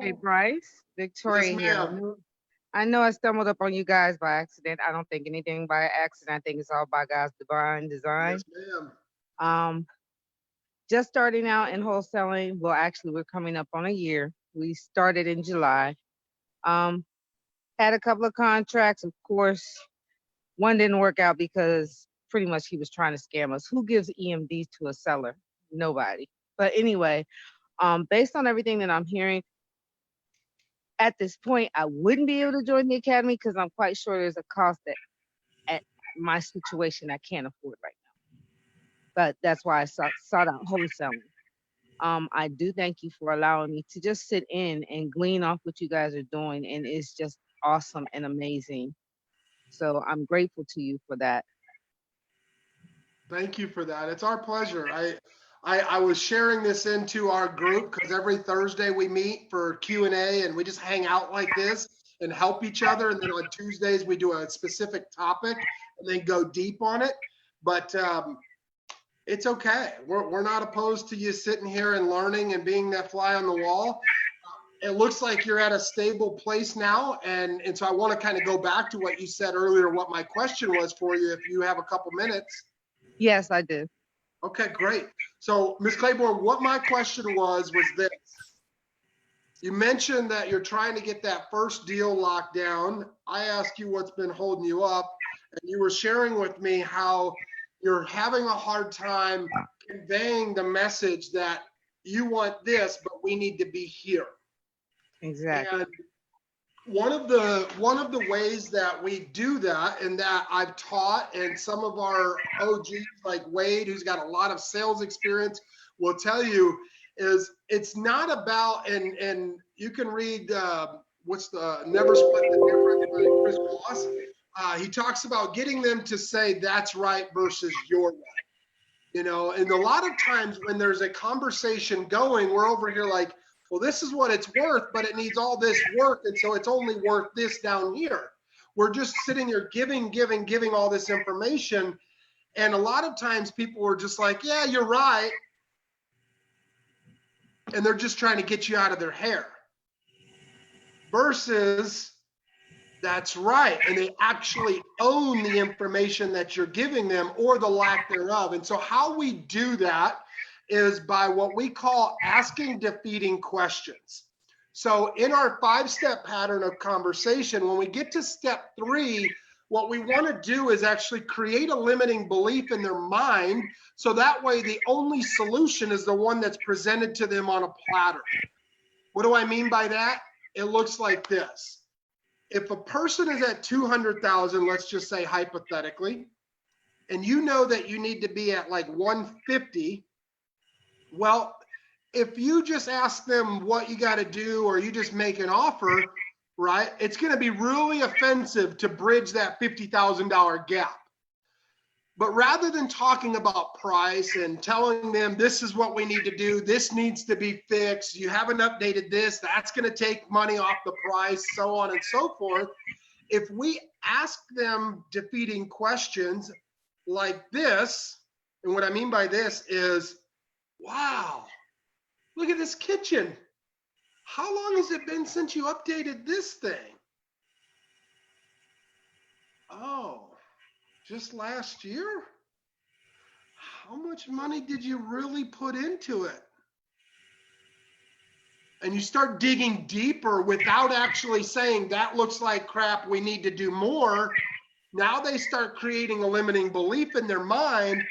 [SPEAKER 3] Hey, Bryce, Victoria
[SPEAKER 1] Yes,
[SPEAKER 3] here.
[SPEAKER 1] ma'am.
[SPEAKER 3] I know I stumbled up on you guys by accident. I don't think anything by accident. I think it's all by God's divine design.
[SPEAKER 1] Yes, ma'am.
[SPEAKER 3] Just starting out in wholesaling. Well, actually, we're coming up on a year. We started in July. Had a couple of contracts. Of course, one didn't work out because pretty much he was trying to scam us. Who gives EMDs to a seller? Nobody. But anyway, based on everything that I'm hearing, at this point, I wouldn't be able to join the academy because I'm quite sure there's a cost that at my situation I can't afford right now. But that's why I sought out wholesaling. I do thank you for allowing me to just sit in and glean off what you guys are doing, and it's just awesome and amazing. So I'm grateful to you for that.
[SPEAKER 1] Thank you for that. It's our pleasure. I was sharing this into our group because every Thursday we meet for Q&A and we just hang out like this and help each other. And then on Tuesdays we do a specific topic and then go deep on it. But it's okay. We're not opposed to you sitting here and learning and being that fly on the wall. It looks like you're at a stable place now. And so I want to kind of go back to what you said earlier, what my question was for you, if you have a couple minutes.
[SPEAKER 3] Yes, I do.
[SPEAKER 1] Okay, great. So, Ms. Claiborne, what my question was this. You mentioned that you're trying to get that first deal locked down. I asked you what's been holding you up, and you were sharing with me how you're having a hard time conveying the message that you want this, but we need to be here.
[SPEAKER 3] Exactly.
[SPEAKER 1] And one of the ways that we do that, and that I've taught, and some of our OGs like Wade, who's got a lot of sales experience, will tell you, is it's not about, and you can read what's the Never Split the Difference by Chris Voss. He talks about getting them to say that's right versus you're right. You know, and a lot of times when there's a conversation going, we're over here like, well, this is what it's worth, but it needs all this work. And so it's only worth this down here. We're just sitting here giving all this information. And a lot of times people are just like, yeah, you're right. And they're just trying to get you out of their hair. Versus, that's right. And they actually own the information that you're giving them or the lack thereof. And so how we do that is by what we call asking defeating questions. So in our 5-step pattern of conversation, when we get to step 3, what we want to do is actually create a limiting belief in their mind. So that way the only solution is the one that's presented to them on a platter. What do I mean by that? It looks like this. If a person is at 200,000, let's just say hypothetically, and you know that you need to be at like 150, well, if you just ask them what you got to do or you just make an offer, right, it's going to be really offensive to bridge that $50,000 gap. But rather than talking about price and telling them this is what we need to do, this needs to be fixed, you haven't updated this, that's going to take money off the price, so on and so forth. If we ask them defeating questions like this, and what I mean by this is, wow, look at this kitchen. How long has it been since you updated this thing? Oh, just last year? how much money did you really put into it? And you start digging deeper without actually saying that looks like crap, we need to do more. Now they start creating a limiting belief in their mind,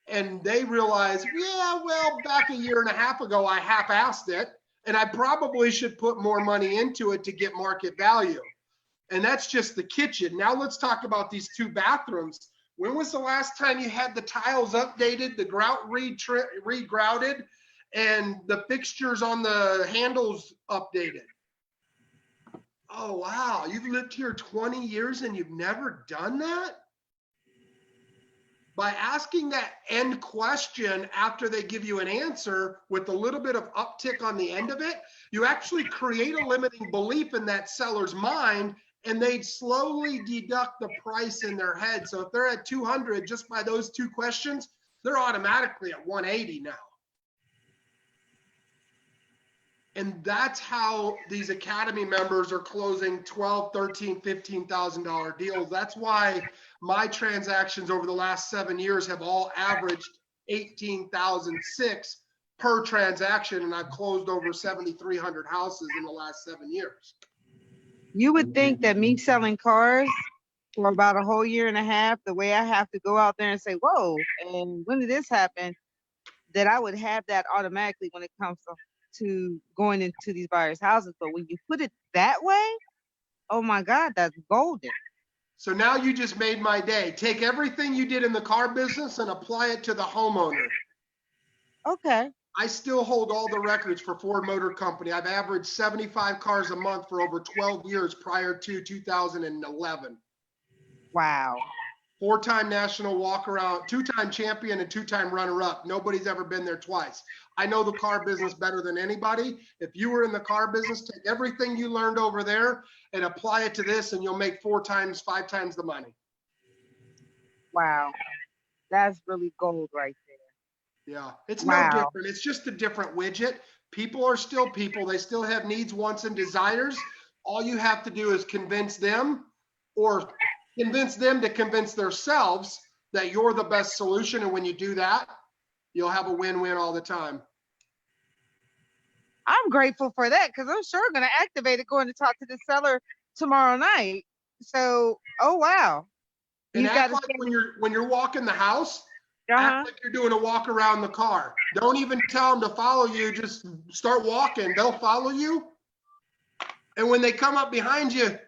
[SPEAKER 1] and they realize, yeah, well, back a year and a half ago, I half-assed it, and I probably should put more money into it to get market value. And that's just the kitchen. Now let's talk about these 2 bathrooms. When was the last time you had the tiles updated, the grout re-grouted, and the fixtures on the handles updated? Oh, wow. You've lived here 20 years and you've never done that? By asking that end question after they give you an answer with a little bit of uptick on the end of it, you actually create a limiting belief in that seller's mind, and they'd slowly deduct the price in their head. So if they're at 200 just by those 2 questions, they're automatically at 180 now. And that's how these Academy members are closing $12,000, $13,000, $15,000 deals. That's why my transactions over the last 7 years have all averaged $18,006 per transaction, and I've closed over 7,300 houses in the last 7 years.
[SPEAKER 3] You would think that me selling cars for about a whole year and a half, the way I have to go out there and say, whoa, and when did this happen, that I would have that automatically when it comes to going into these buyers' houses. But when you put it that way, oh my God, that's golden.
[SPEAKER 1] So now you just made my day. Take everything you did in the car business and apply it to the homeowner.
[SPEAKER 3] Okay.
[SPEAKER 1] I still hold all the records for Ford Motor Company. I've averaged 75 cars a month for over 12 years prior to 2011.
[SPEAKER 3] Wow.
[SPEAKER 1] 4-time national walk-around, 2-time champion and 2-time runner-up. Nobody's ever been there twice. I know the car business better than anybody. If you were in the car business, take everything you learned over there and apply it to this, and you'll make 4 times, 5 times the money.
[SPEAKER 3] Wow. That's really gold right there.
[SPEAKER 1] Yeah, it's
[SPEAKER 3] Wow.
[SPEAKER 1] no different. It's just a different widget. People are still people. They still have needs, wants, and desires. All you have to do is convince them, or convince them to convince themselves that you're the best solution. And when you do that, you'll have a win-win all the time.
[SPEAKER 3] I'm grateful for that, because I'm sure going to activate it going to talk to the seller tomorrow night. So, oh wow.
[SPEAKER 1] And
[SPEAKER 3] You
[SPEAKER 1] act
[SPEAKER 3] got
[SPEAKER 1] like when you're walking the house,
[SPEAKER 3] Uh-huh.
[SPEAKER 1] act like you're doing a walk around the car. Don't even tell them to follow you. Just start walking. They'll follow you. And when they come up behind you,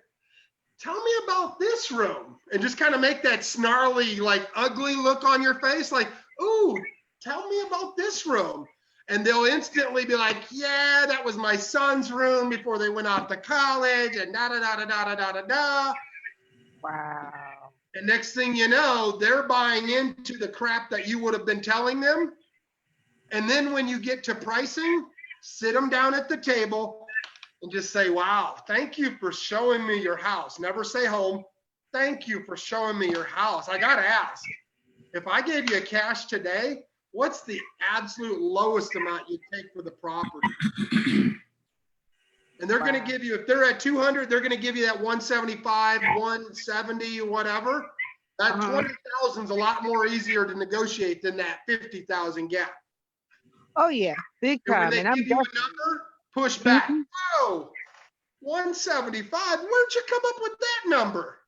[SPEAKER 1] tell me about this room. And just kind of make that snarly, like ugly look on your face. Like, ooh, tell me about this room. And they'll instantly be like, yeah, that was my son's room before they went off to college, and da-da-da-da-da-da-da-da.
[SPEAKER 3] Wow.
[SPEAKER 1] And next thing you know, they're buying into the crap that you would have been telling them. And then when you get to pricing, sit them down at the table and just say, wow, thank you for showing me your house. Never say home. Thank you for showing me your house. I got to ask, if I gave you cash today, what's the absolute lowest amount you take for the property? And they're going to give you, if they're at 200, they're going to give you that 175, 170, whatever. That 20,000 is a lot more easier to negotiate than that 50,000 gap.
[SPEAKER 3] Oh yeah, big
[SPEAKER 1] And when
[SPEAKER 3] time.
[SPEAKER 1] they
[SPEAKER 3] And I'm
[SPEAKER 1] give you a number, push back. Oh, 175. Where'd you come up with that number?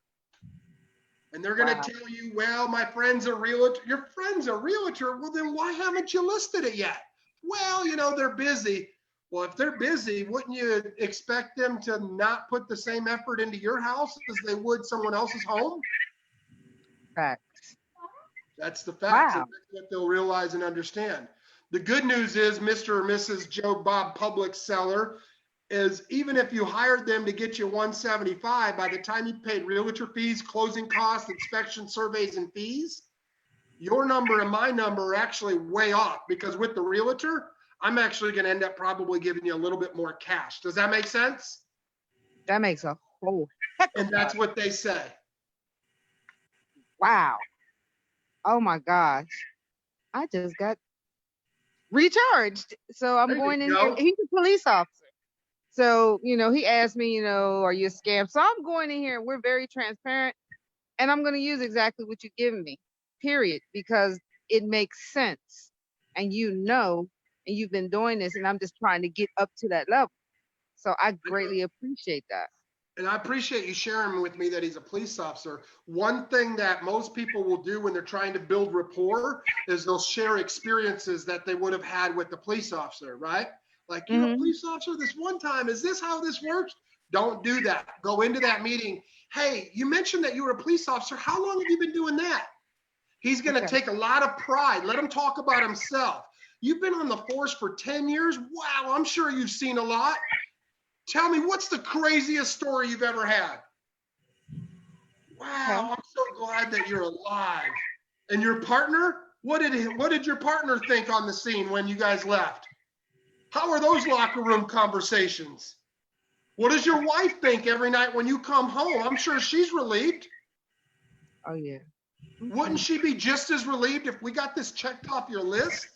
[SPEAKER 1] And they're going to tell you, well, my friend's a realtor. Your friend's a realtor. Well, then why haven't you listed it yet? Well, you know, they're busy. Well, if they're busy, wouldn't you expect them to not put the same effort into your house as they would someone else's home?
[SPEAKER 3] Facts.
[SPEAKER 1] That's the facts.
[SPEAKER 3] Wow.
[SPEAKER 1] And that's what they'll realize and understand. The good news is Mr. or Mrs. Joe Bob Public Seller is, even if you hired them to get you 175, by the time you paid realtor fees, closing costs, inspection surveys, and fees, your number and my number are actually way off, because with the realtor, I'm actually going to end up probably giving you a little bit more cash. Does that make sense?
[SPEAKER 3] That makes a whole heck of
[SPEAKER 1] And that's what they say.
[SPEAKER 3] Wow. Oh my gosh. I just got recharged. So I'm
[SPEAKER 1] There
[SPEAKER 3] going
[SPEAKER 1] you
[SPEAKER 3] in
[SPEAKER 1] go.
[SPEAKER 3] here. He's a police officer. So, you know, he asked me, you know, are you a scam? So I'm going in here. We're very transparent. And I'm going to use exactly what you've given me, period. Because it makes sense. And and you've been doing this, and I'm just trying to get up to that level. So I greatly appreciate that.
[SPEAKER 1] And I appreciate you sharing with me that he's a police officer. One thing that most people will do when they're trying to build rapport is they'll share experiences that they would have had with the police officer, right? Like, you're a police officer this one time. Is this how this works? Don't do that. Go into that meeting. Hey, you mentioned that you were a police officer. How long have you been doing that? He's going to take a lot of pride. Let him talk about himself. You've been on the force for 10 years. Wow, I'm sure you've seen a lot. Tell me, what's the craziest story you've ever had? Wow, I'm so glad that you're alive. And your partner? What did your partner think on the scene when you guys left? How are those locker room conversations? What does your wife think every night when you come home? I'm sure she's relieved.
[SPEAKER 3] Oh, yeah.
[SPEAKER 1] Wouldn't she be just as relieved if we got this checked off your list?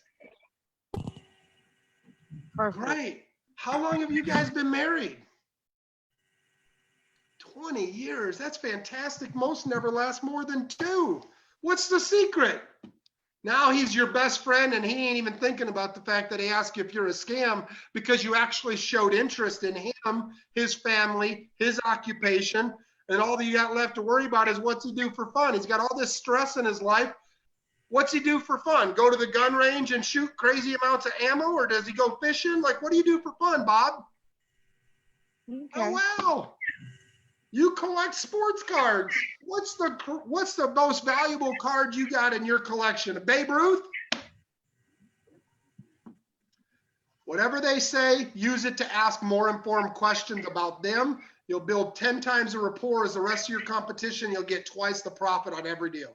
[SPEAKER 3] Perfect.
[SPEAKER 1] Great. How long have you guys been married? 20 years. That's fantastic. Most never last more than 2. What's the secret? Now he's your best friend, and he ain't even thinking about the fact that he asked you if you're a scam, because you actually showed interest in him, his family, his occupation, and all that you got left to worry about is what's he do for fun. He's got all this stress in his life. What's he do for fun? Go to the gun range and shoot crazy amounts of ammo, or does he go fishing? Like, what do you do for fun, Bob?
[SPEAKER 3] Okay.
[SPEAKER 1] Oh, wow. You collect sports cards. What's the most valuable card you got in your collection? A Babe Ruth? Whatever they say, use it to ask more informed questions about them. You'll build 10 times the rapport as the rest of your competition. You'll get twice the profit on every deal.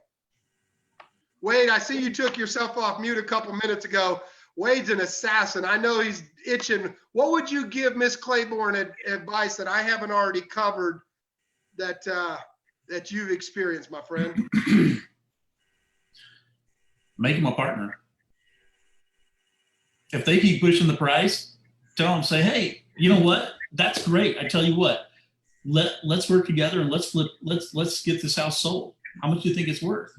[SPEAKER 1] Wade, I see you took yourself off mute a couple minutes ago. Wade's an assassin. I know he's itching. What would you give Miss Claiborne advice that I haven't already covered that you've experienced, my friend?
[SPEAKER 10] Make him a partner. If they keep pushing the price, tell them, say, hey, you know what? That's great. I tell you what, let's work together and let's get this house sold. How much do you think it's worth?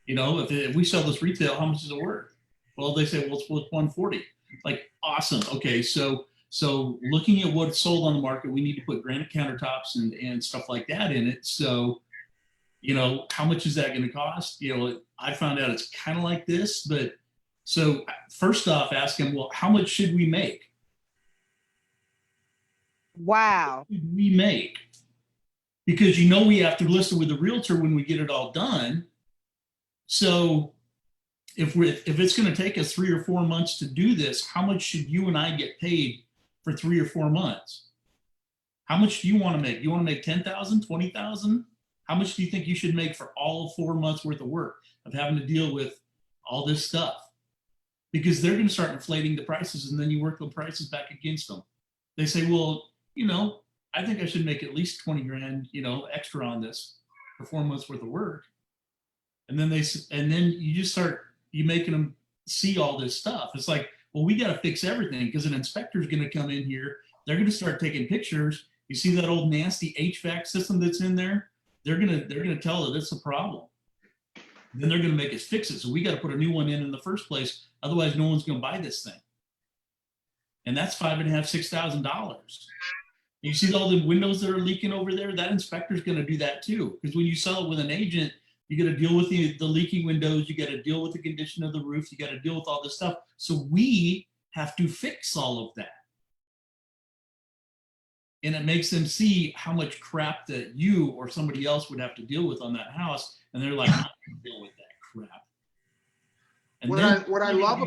[SPEAKER 10] You know, if we sell this retail, how much is it worth? Well, they say, well, it's worth 140. Like, awesome. Okay, so looking at what's sold on the market, we need to put granite countertops and stuff like that in it. So, you know, how much is that going to cost? You know, I found out it's kind of like this, but so first off, ask them, well, how much should we make?
[SPEAKER 3] Wow.
[SPEAKER 10] What should we make? Because you know we have to list it with the realtor when we get it all done. So if it's going to take us 3 or 4 months to do this, how much should you and I get paid for 3 or 4 months? How much do you want to make? You want to make 10,000, 20,000? How much do you think you should make for all 4 months worth of work of having to deal with all this stuff? Because they're going to start inflating the prices, and then you work the prices back against them. They say, well, you know, I think I should make at least 20 grand, you know, extra on this for 4 months worth of work. And then you just start, you making them see all this stuff. It's like, well, we got to fix everything because an inspector's going to come in here. They're going to start taking pictures. You see that old nasty HVAC system that's in there? They're going to tell that it's a problem. Then they're going to make us fix it. So we got to put a new one in the first place. Otherwise, no one's going to buy this thing. And that's $5,500, $6,000. You see all the windows that are leaking over there? That inspector's going to do that too. Because when you sell it with an agent, you got to deal with the leaking windows. You got to deal with the condition of the roof. You got to deal with all this stuff. So we have to fix all of that. And it makes them see how much crap that you or somebody else would have to deal with on that house. And they're like, I can deal with that crap. And
[SPEAKER 1] what I love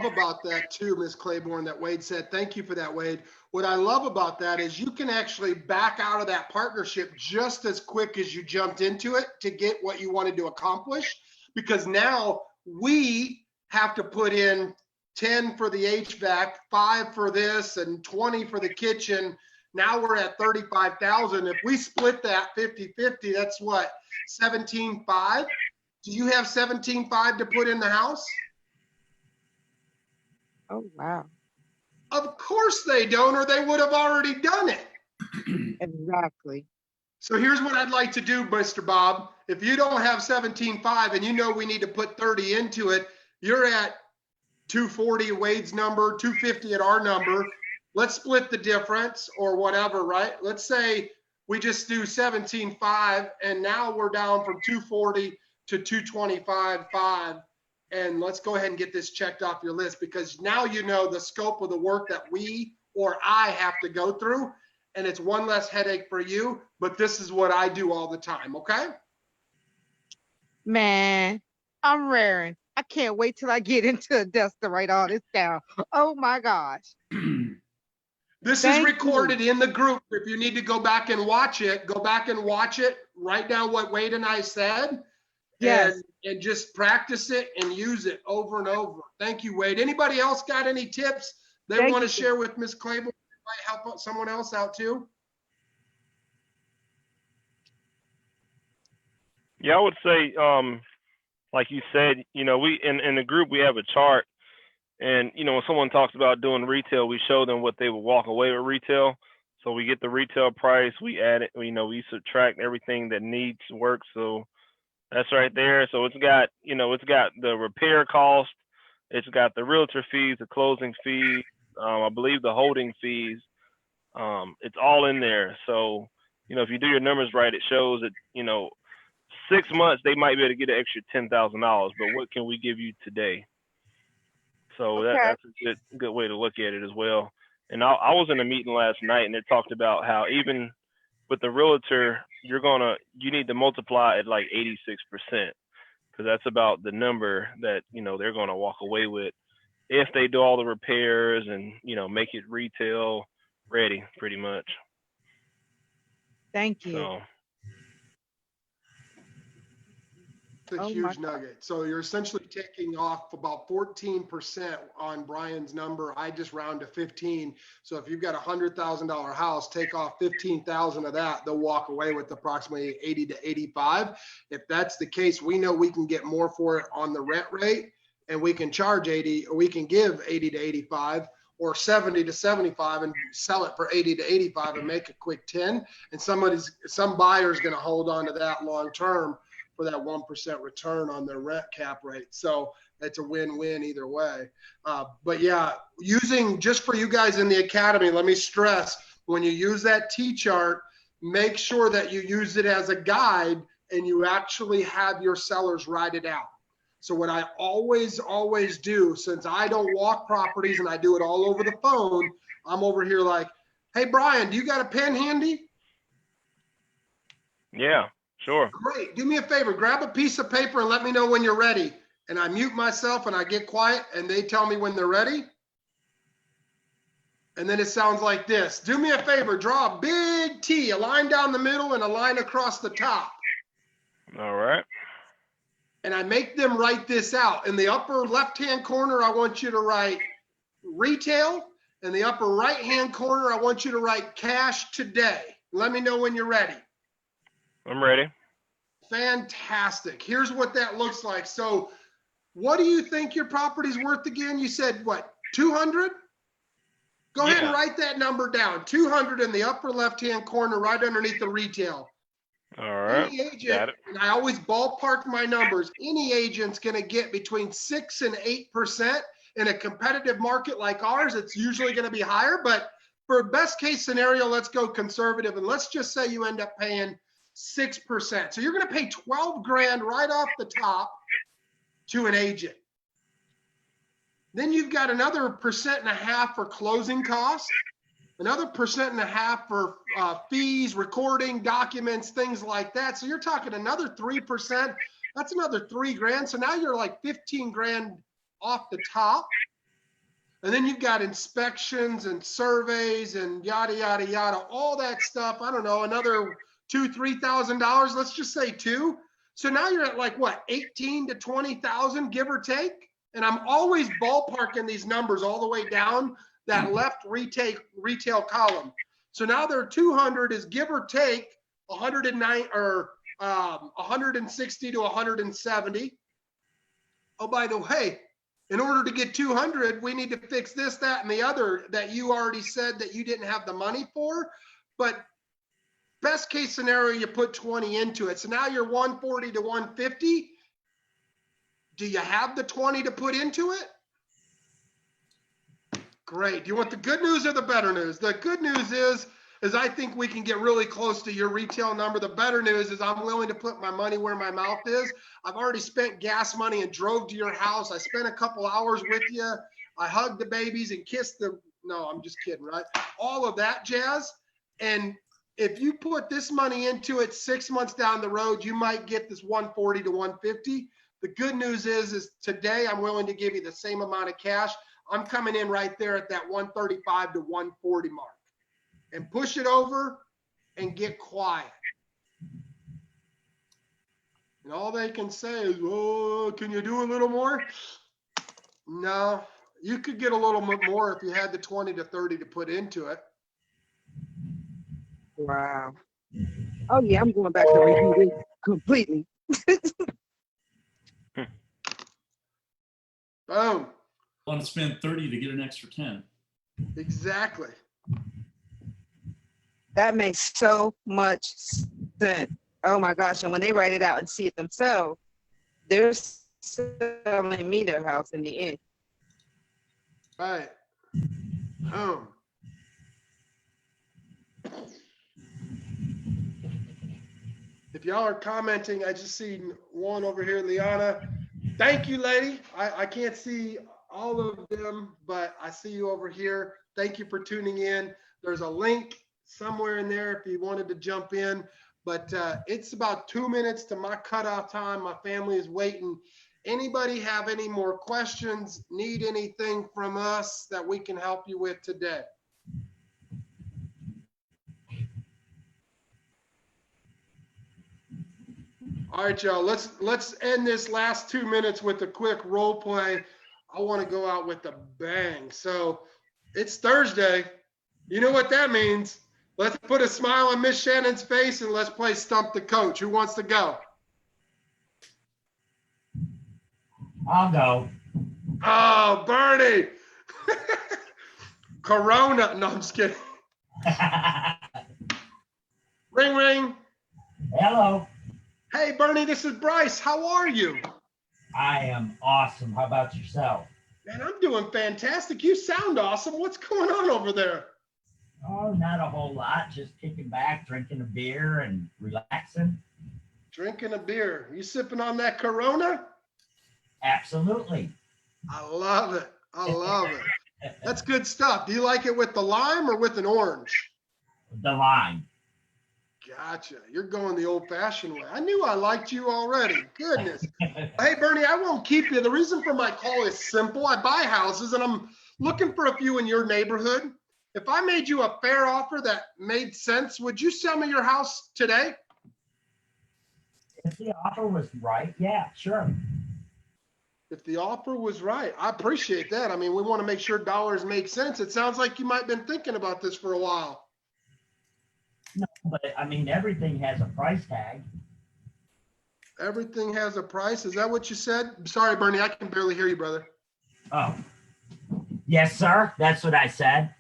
[SPEAKER 1] about that too, Ms. Claiborne, that Wade said, thank you for that, Wade. What I love about that is you can actually back out of that partnership just as quick as you jumped into it to get what you wanted to accomplish, because now we have to put in 10 for the HVAC, 5 for this, and 20 for the kitchen. Now we're at 35,000. If we split that 50-50, that's what, 17.5? Do you have 17.5 to put in the house?
[SPEAKER 3] Oh, wow.
[SPEAKER 1] Of course they don't, or they would have already done it.
[SPEAKER 3] Exactly.
[SPEAKER 1] So here's what I'd like to do, Mr. Bob. If you don't have 17.5 and you know we need to put 30 into it, you're at 240 Wade's number, 250 at our number. Let's split the difference or whatever, right? Let's say we just do 17.5 and now we're down from 240 to 225.5. And let's go ahead and get this checked off your list, because now you know the scope of the work that we or I have to go through, and it's one less headache for you, but this is what I do all the time, okay?
[SPEAKER 3] Man, I'm raring. I can't wait till I get into a desk to write all this down. Oh my gosh.
[SPEAKER 1] This is
[SPEAKER 3] Thank
[SPEAKER 1] recorded in the group. If you need to go back and watch it, go back and watch it. Write down what Wade and I said.
[SPEAKER 3] Yes.
[SPEAKER 1] And just practice it and use it over and over. Thank you, Wade. Anybody else got any tips they
[SPEAKER 3] Thank
[SPEAKER 1] want to
[SPEAKER 3] you.
[SPEAKER 1] share with Ms. Claiborne? Might help out someone else out too?
[SPEAKER 5] Yeah, I would say, like you said, you know, we in the group we have a chart, and you know, when someone talks about doing retail, we show them what they would walk away with retail. So we get the retail price, we add it, you know, we subtract everything that needs work. So that's right there. So it's got, you know, it's got the repair cost, it's got the realtor fees, the closing fees, I believe the holding fees. It's all in there. So, you know, if you do your numbers right, it shows that, you know, 6 months they might be able to get an extra $10,000, but what can we give you today? So
[SPEAKER 3] Okay.
[SPEAKER 5] that's a good way to look at it as well. And I was in a meeting last night, and it talked about how even with the realtor, you need to multiply at like 86%, because that's about the number that, you know, they're gonna walk away with if they do all the repairs and, you know, make it retail ready pretty much.
[SPEAKER 3] Thank you.
[SPEAKER 5] So
[SPEAKER 1] It's a
[SPEAKER 3] Oh my
[SPEAKER 1] huge
[SPEAKER 3] God.
[SPEAKER 1] nugget. So you're essentially taking off about 14% on Brian's number. I just round to 15. So if you've got a $100,000 house, take off 15,000 of that, they'll walk away with approximately 80 to 85. If that's the case, we know we can get more for it on the rent rate, and we can charge 80, or we can give 80 to 85 or 70 to 75 and sell it for 80 to 85 and make a quick 10. And some buyer's going to hold on to that long term for that 1% return on their rent cap rate. So it's a win-win either way. But yeah, using, just for you guys in the academy, let me stress, when you use that T-chart, make sure that you use it as a guide and you actually have your sellers write it out. So what I always do, since I don't walk properties and I do it all over the phone, I'm over here like, hey, Brian, do you got a pen handy?
[SPEAKER 5] yeah, sure.
[SPEAKER 1] Great. Do me a favor, grab a piece of paper and let me know when you're ready. And I mute myself and I get quiet and they tell me when they're ready. And then it sounds like this. Do me a favor, draw a big T, a line down the middle and a line across the top.
[SPEAKER 5] All right.
[SPEAKER 1] And I make them write this out. In the upper left-hand corner, I want you to write retail. In the upper right-hand corner, I want you to write cash today. Let me know when you're ready.
[SPEAKER 5] I'm ready.
[SPEAKER 1] Fantastic. Here's what that looks like. So what do you think your property's worth again? You said what, 200? Go ahead and write that number down. 200 in the upper left-hand corner, right underneath the retail.
[SPEAKER 5] All right.
[SPEAKER 1] Any agent, and I always ballpark my numbers, any agent's going to get between 6 and 8%. In a competitive market like ours, it's usually going to be higher. But for best case scenario, let's go conservative. And let's just say you end up paying 6%. So you're going to pay 12 grand right off the top to an agent. Then you've got another 1.5% for closing costs, another 1.5% for fees, recording, documents, things like that. So you're talking another 3%. That's another 3 grand. So now you're like 15 grand off the top. And then you've got inspections and surveys and yada, yada, yada, all that stuff. I don't know, another $2,000, $3,000. Let's just say 2. So now you're at like what, 18 to 20,000, give or take. And I'm always ballparking these numbers all the way down that left retail column. So now their 200 is give or take 109 or 160 to 170. Oh, by the way, in order to get 200, we need to fix this, that, and the other that you already said that you didn't have the money for. But best case scenario, you put 20 into it. So now you're 140 to 150. Do you have the 20 to put into it? Great. Do you want the good news or the better news? The good news is I think we can get really close to your retail number. The better news is I'm willing to put my money where my mouth is. I've already spent gas money and drove to your house. I spent a couple hours with you. I hugged the babies and kissed them. No, I'm just kidding, right? All of that jazz. And if you put this money into it 6 months down the road, you might get this 140 to 150. The good news is today I'm willing to give you the same amount of cash. I'm coming in right there at that 135 to 140 mark, and push it over and get quiet. And all they can say is, oh, can you do a little more? No, you could get a little bit more if you had the 20 to 30 to put into it.
[SPEAKER 3] Wow. Oh yeah, I'm going back to review this completely.
[SPEAKER 1] Boom.
[SPEAKER 10] Want to spend 30 to get an extra 10.
[SPEAKER 1] Exactly.
[SPEAKER 3] That makes so much sense. Oh my gosh. And when they write it out and see it themselves, they're selling me their house in the end.
[SPEAKER 1] Right. Boom. If y'all are commenting, I just seen one over here, Liana. Thank you, lady. I can't see all of them, but I see you over here. Thank you for tuning in. There's a link somewhere in there if you wanted to jump in, but it's about 2 minutes to my cutoff time. My family is waiting. Anybody have any more questions, need anything from us that we can help you with today? All right, y'all, let's end this last 2 minutes with a quick role play. I want to go out with a bang. So it's Thursday. You know what that means. Let's put a smile on Miss Shannon's face and let's play Stump the Coach. Who wants to go?
[SPEAKER 11] I'll go.
[SPEAKER 1] Oh, Bernie. Corona. No, I'm just kidding. Ring, ring.
[SPEAKER 11] Hello.
[SPEAKER 1] Hey, Bernie, this is Bryce. How are you?
[SPEAKER 11] I am awesome. How about yourself?
[SPEAKER 1] Man, I'm doing fantastic. You sound awesome. What's going on over there?
[SPEAKER 11] Oh, not a whole lot. Just kicking back, drinking a beer and relaxing.
[SPEAKER 1] Drinking a beer. You sipping on that Corona?
[SPEAKER 11] Absolutely.
[SPEAKER 1] I love it. I love it. That's good stuff. Do you like it with the lime or with an orange?
[SPEAKER 11] The lime.
[SPEAKER 1] Gotcha. You're going the old-fashioned way. I knew I liked you already. Goodness. Hey, Bernie, I won't keep you. The reason for my call is simple. I buy houses, and I'm looking for a few in your neighborhood. If I made you a fair offer that made sense, would you sell me your house today?
[SPEAKER 11] If the offer was right, yeah, sure.
[SPEAKER 1] If the offer was right, I appreciate that. I mean, we want to make sure dollars make sense. It sounds like you might have been thinking about this for a while.
[SPEAKER 11] No, but I mean, everything has a price tag.
[SPEAKER 1] Everything has a price. Is that what you said? Sorry, Bernie, I can barely hear you, brother.
[SPEAKER 11] Oh, yes, sir. That's what I said.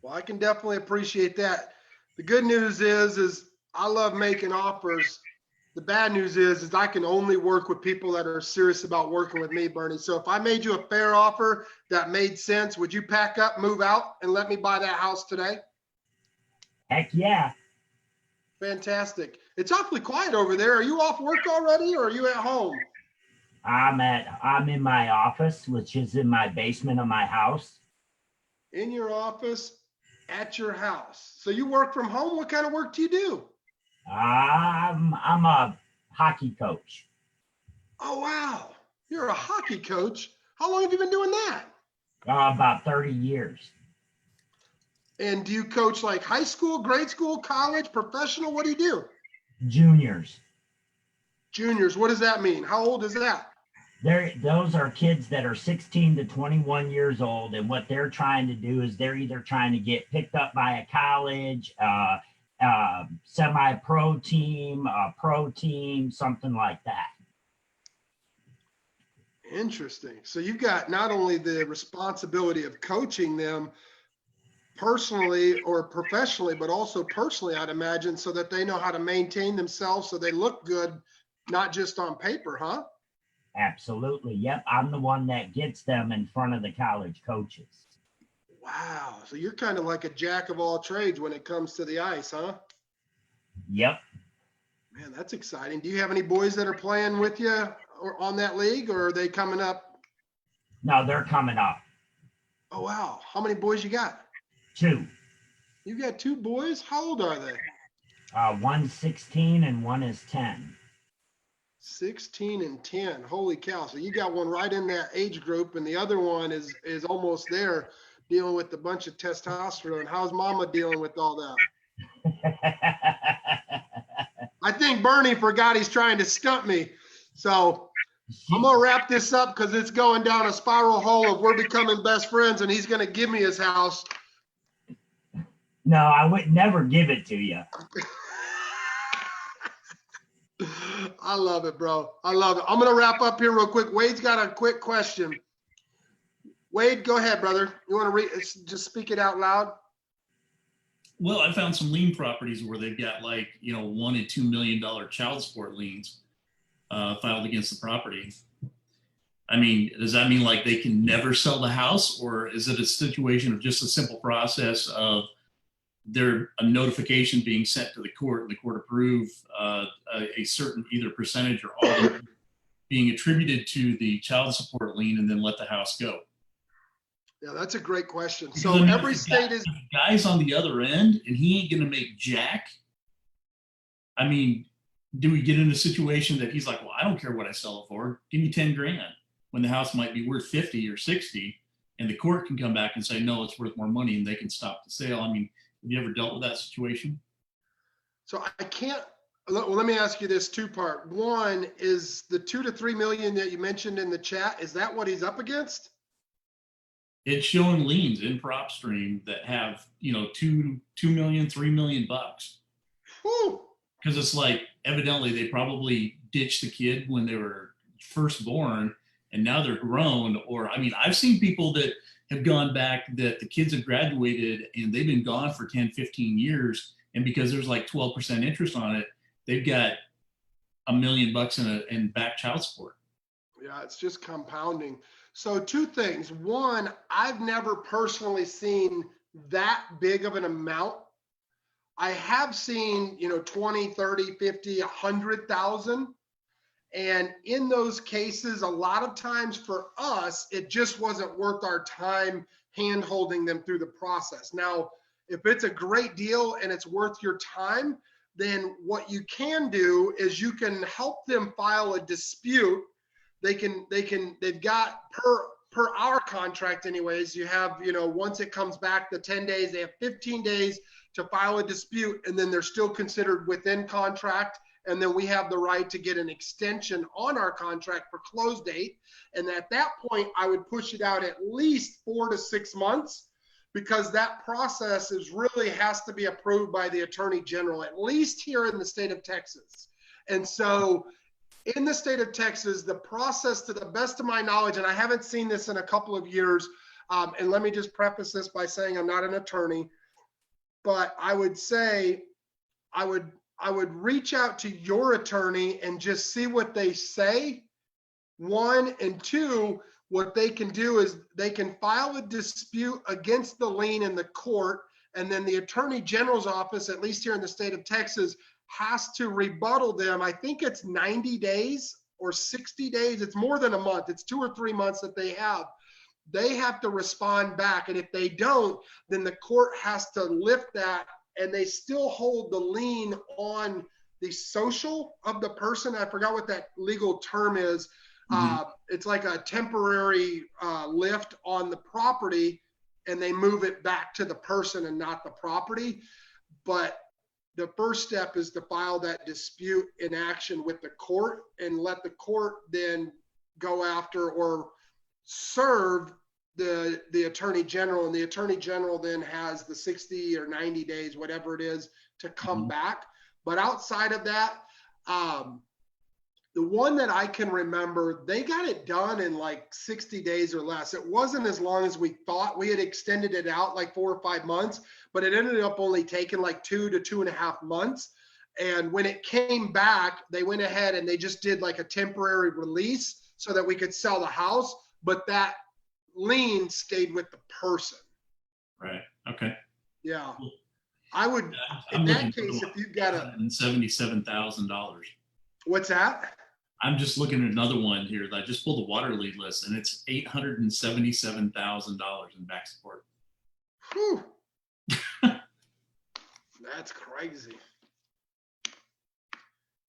[SPEAKER 1] Well, I can definitely appreciate that. The good news is I love making offers. The bad news is I can only work with people that are serious about working with me, Bernie. So if I made you a fair offer that made sense, would you pack up, move out, and let me buy that house today?
[SPEAKER 11] Heck yeah.
[SPEAKER 1] Fantastic. It's awfully quiet over there. Are you off work already or are you at home?
[SPEAKER 11] I'm in my office, which is in my basement of my house.
[SPEAKER 1] In your office at your house. So you work from home? What kind of work do you do?
[SPEAKER 11] I'm a hockey coach.
[SPEAKER 1] Oh, wow. You're a hockey coach. How long have you been doing that?
[SPEAKER 11] About 30 years.
[SPEAKER 1] And do you coach like high school, grade school, college, professional? What do you do?
[SPEAKER 11] Juniors.
[SPEAKER 1] Juniors. What does that mean? How old is that?
[SPEAKER 11] Those are kids that are 16 to 21 years old. And what they're trying to do is they're either trying to get picked up by a college, semi-pro team, pro team, something like that.
[SPEAKER 1] Interesting. So you've got not only the responsibility of coaching them, personally or professionally, but also personally, I'd imagine, so that they know how to maintain themselves so they look good, not just on paper, huh?
[SPEAKER 11] Absolutely. Yep. I'm the one that gets them in front of the college coaches.
[SPEAKER 1] Wow. So you're kind of like a jack of all trades when it comes to the ice, huh?
[SPEAKER 11] Yep.
[SPEAKER 1] Man, that's exciting. Do you have any boys that are playing with you or on that league, or are they coming up?
[SPEAKER 11] No, they're coming up.
[SPEAKER 1] Oh, wow. How many boys you got?
[SPEAKER 11] 2.
[SPEAKER 1] You got 2 boys? How old are they?
[SPEAKER 11] One's 16 and one is 10.
[SPEAKER 1] 16 and 10. Holy cow. So you got one right in that age group, and the other one is almost there, dealing with a bunch of testosterone. How's mama dealing with all that? I think Bernie forgot he's trying to stump me. So I'm going to wrap this up because it's going down a spiral hole of we're becoming best friends, and he's going to give me his house.
[SPEAKER 11] No, I would never give it to you.
[SPEAKER 1] I love it, bro. I love it. I'm going to wrap up here real quick. Wade's got a quick question. Wade, go ahead, brother. You want to just speak it out loud?
[SPEAKER 10] Well, I found some lien properties where they've got like, $1 and $2 million child support liens filed against the property. I mean, does that mean like they can never sell the house, or is it a situation of just a simple process of a notification being sent to the court and the court approve a certain either percentage or all being attributed to the child support lien and then let the house go?
[SPEAKER 1] Yeah, that's a great question.
[SPEAKER 10] Because,
[SPEAKER 1] So
[SPEAKER 10] I mean,
[SPEAKER 1] every state is.
[SPEAKER 10] If the guy's on the other end and he ain't going to make jack. I mean, do we get in a situation that he's like, well, I don't care what I sell it for. Give me 10 grand when the house might be worth 50 or 60, and the court can come back and say, no, it's worth more money, and they can stop the sale. I mean, have you ever dealt with that situation?
[SPEAKER 1] So I can't. Well, let me ask you this 2-part. One is the 2 to 3 million that you mentioned in the chat. Is that what he's up against?
[SPEAKER 10] It's showing liens in prop stream that have, 2 million, $3 million. Because it's like, evidently they probably ditched the kid when they were first born and now they're grown. Or, I mean, I've seen people that have gone back that the kids have graduated and they've been gone for 10, 15 years. And because there's like 12% interest on it, they've got $1 million in back child support.
[SPEAKER 1] Yeah, it's just compounding. So 2 things. One, I've never personally seen that big of an amount. I have seen, 20, 30, 50, 100,000. And in those cases, a lot of times for us, it just wasn't worth our time hand holding them through the process. Now, if it's a great deal and it's worth your time, then what you can do is you can help them file a dispute. They've got per our contract anyways, you have, once it comes back the 10 days, they have 15 days to file a dispute, and then they're still considered within contract. And then we have the right to get an extension on our contract for close date. And at that point, I would push it out at least 4 to 6 months, because that process really has to be approved by the Attorney General, at least here in the state of Texas. And so in the state of Texas, the process, to the best of my knowledge, and I haven't seen this in a couple of years, and let me just preface this by saying I'm not an attorney, but I would say I would reach out to your attorney and just see what they say. 1, and 2, what they can do is they can file a dispute against the lien in the court, and then the Attorney General's office, at least here in the state of Texas, has to rebuttal them. I think it's 90 days or 60 days. It's more than a month. It's 2 or 3 months that they have. They have to respond back. And if they don't, then the court has to lift that, and they still hold the lien on the social of the person. I forgot what that legal term is. It's like a temporary lift on the property, and they move it back to the person and not the property. But the first step is to file that dispute in action with the court and let the court then go after or serve the Attorney General. And the Attorney General then has the 60 or 90 days, whatever it is, to come back. But outside of that, The one that I can remember, they got it done in like 60 days or less. It wasn't as long as we thought. We had extended it out like 4 or 5 months, but it ended up only taking like 2 to 2.5 months. And when it came back, they went ahead and they just did like a temporary release so that we could sell the house, but that lien stayed with the person.
[SPEAKER 10] Right. Okay.
[SPEAKER 1] Yeah. I would, in that case, if you've got a
[SPEAKER 10] $77,000.
[SPEAKER 1] What's that?
[SPEAKER 10] I'm just looking at another one here that I just pulled the water lead list, and it's $877,000 in back support.
[SPEAKER 1] Whew. That's crazy.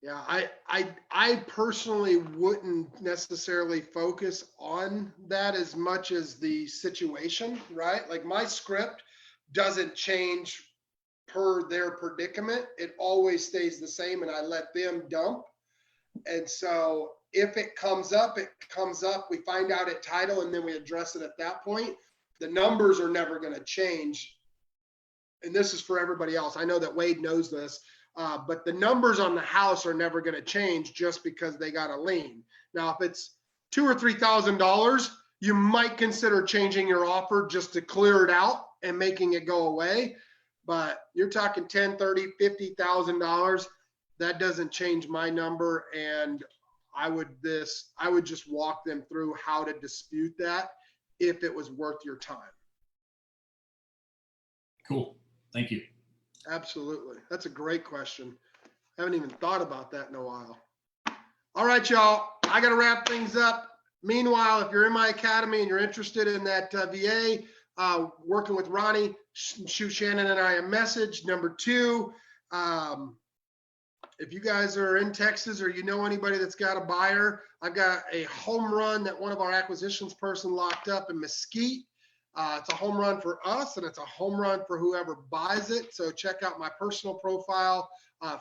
[SPEAKER 1] Yeah, I personally wouldn't necessarily focus on that as much as the situation, right? Like my script doesn't change per their predicament. It always stays the same, and I let them dump. And so if it comes up, it comes up. We find out at title, and then we address it at that point. The numbers are never going to change. And this is for everybody else. I know that Wade knows this. But the numbers on the house are never going to change just because they got a lien. Now, if it's $2,000 or $3,000, you might consider changing your offer just to clear it out and making it go away. But you're talking $10,000, $30,000, $50,000. That doesn't change my number. And I would just walk them through how to dispute that if it was worth your time.
[SPEAKER 10] Cool. Thank you.
[SPEAKER 1] Absolutely. That's a great question. Haven't even thought about that in a while. All right, y'all. I got to wrap things up. Meanwhile, if you're in my academy and you're interested in that VA, working with Ronnie, shoot Shannon and I a message. Number 2, if you guys are in Texas or you know anybody that's got a buyer, I've got a home run that one of our acquisitions person locked up in Mesquite. It's a home run for us, and it's a home run for whoever buys it. So check out my personal profile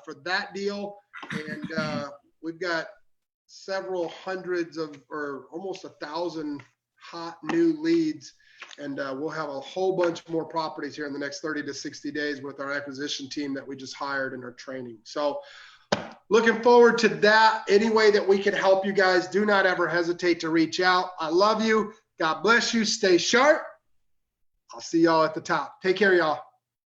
[SPEAKER 1] for that deal. And we've got several hundreds of, or almost 1,000 hot new leads. And we'll have a whole bunch more properties here in the next 30 to 60 days with our acquisition team that we just hired and are training. So looking forward to that. Any way that we can help you guys, do not ever hesitate to reach out. I love you. God bless you. Stay sharp. I'll see y'all at the top. Take care, y'all.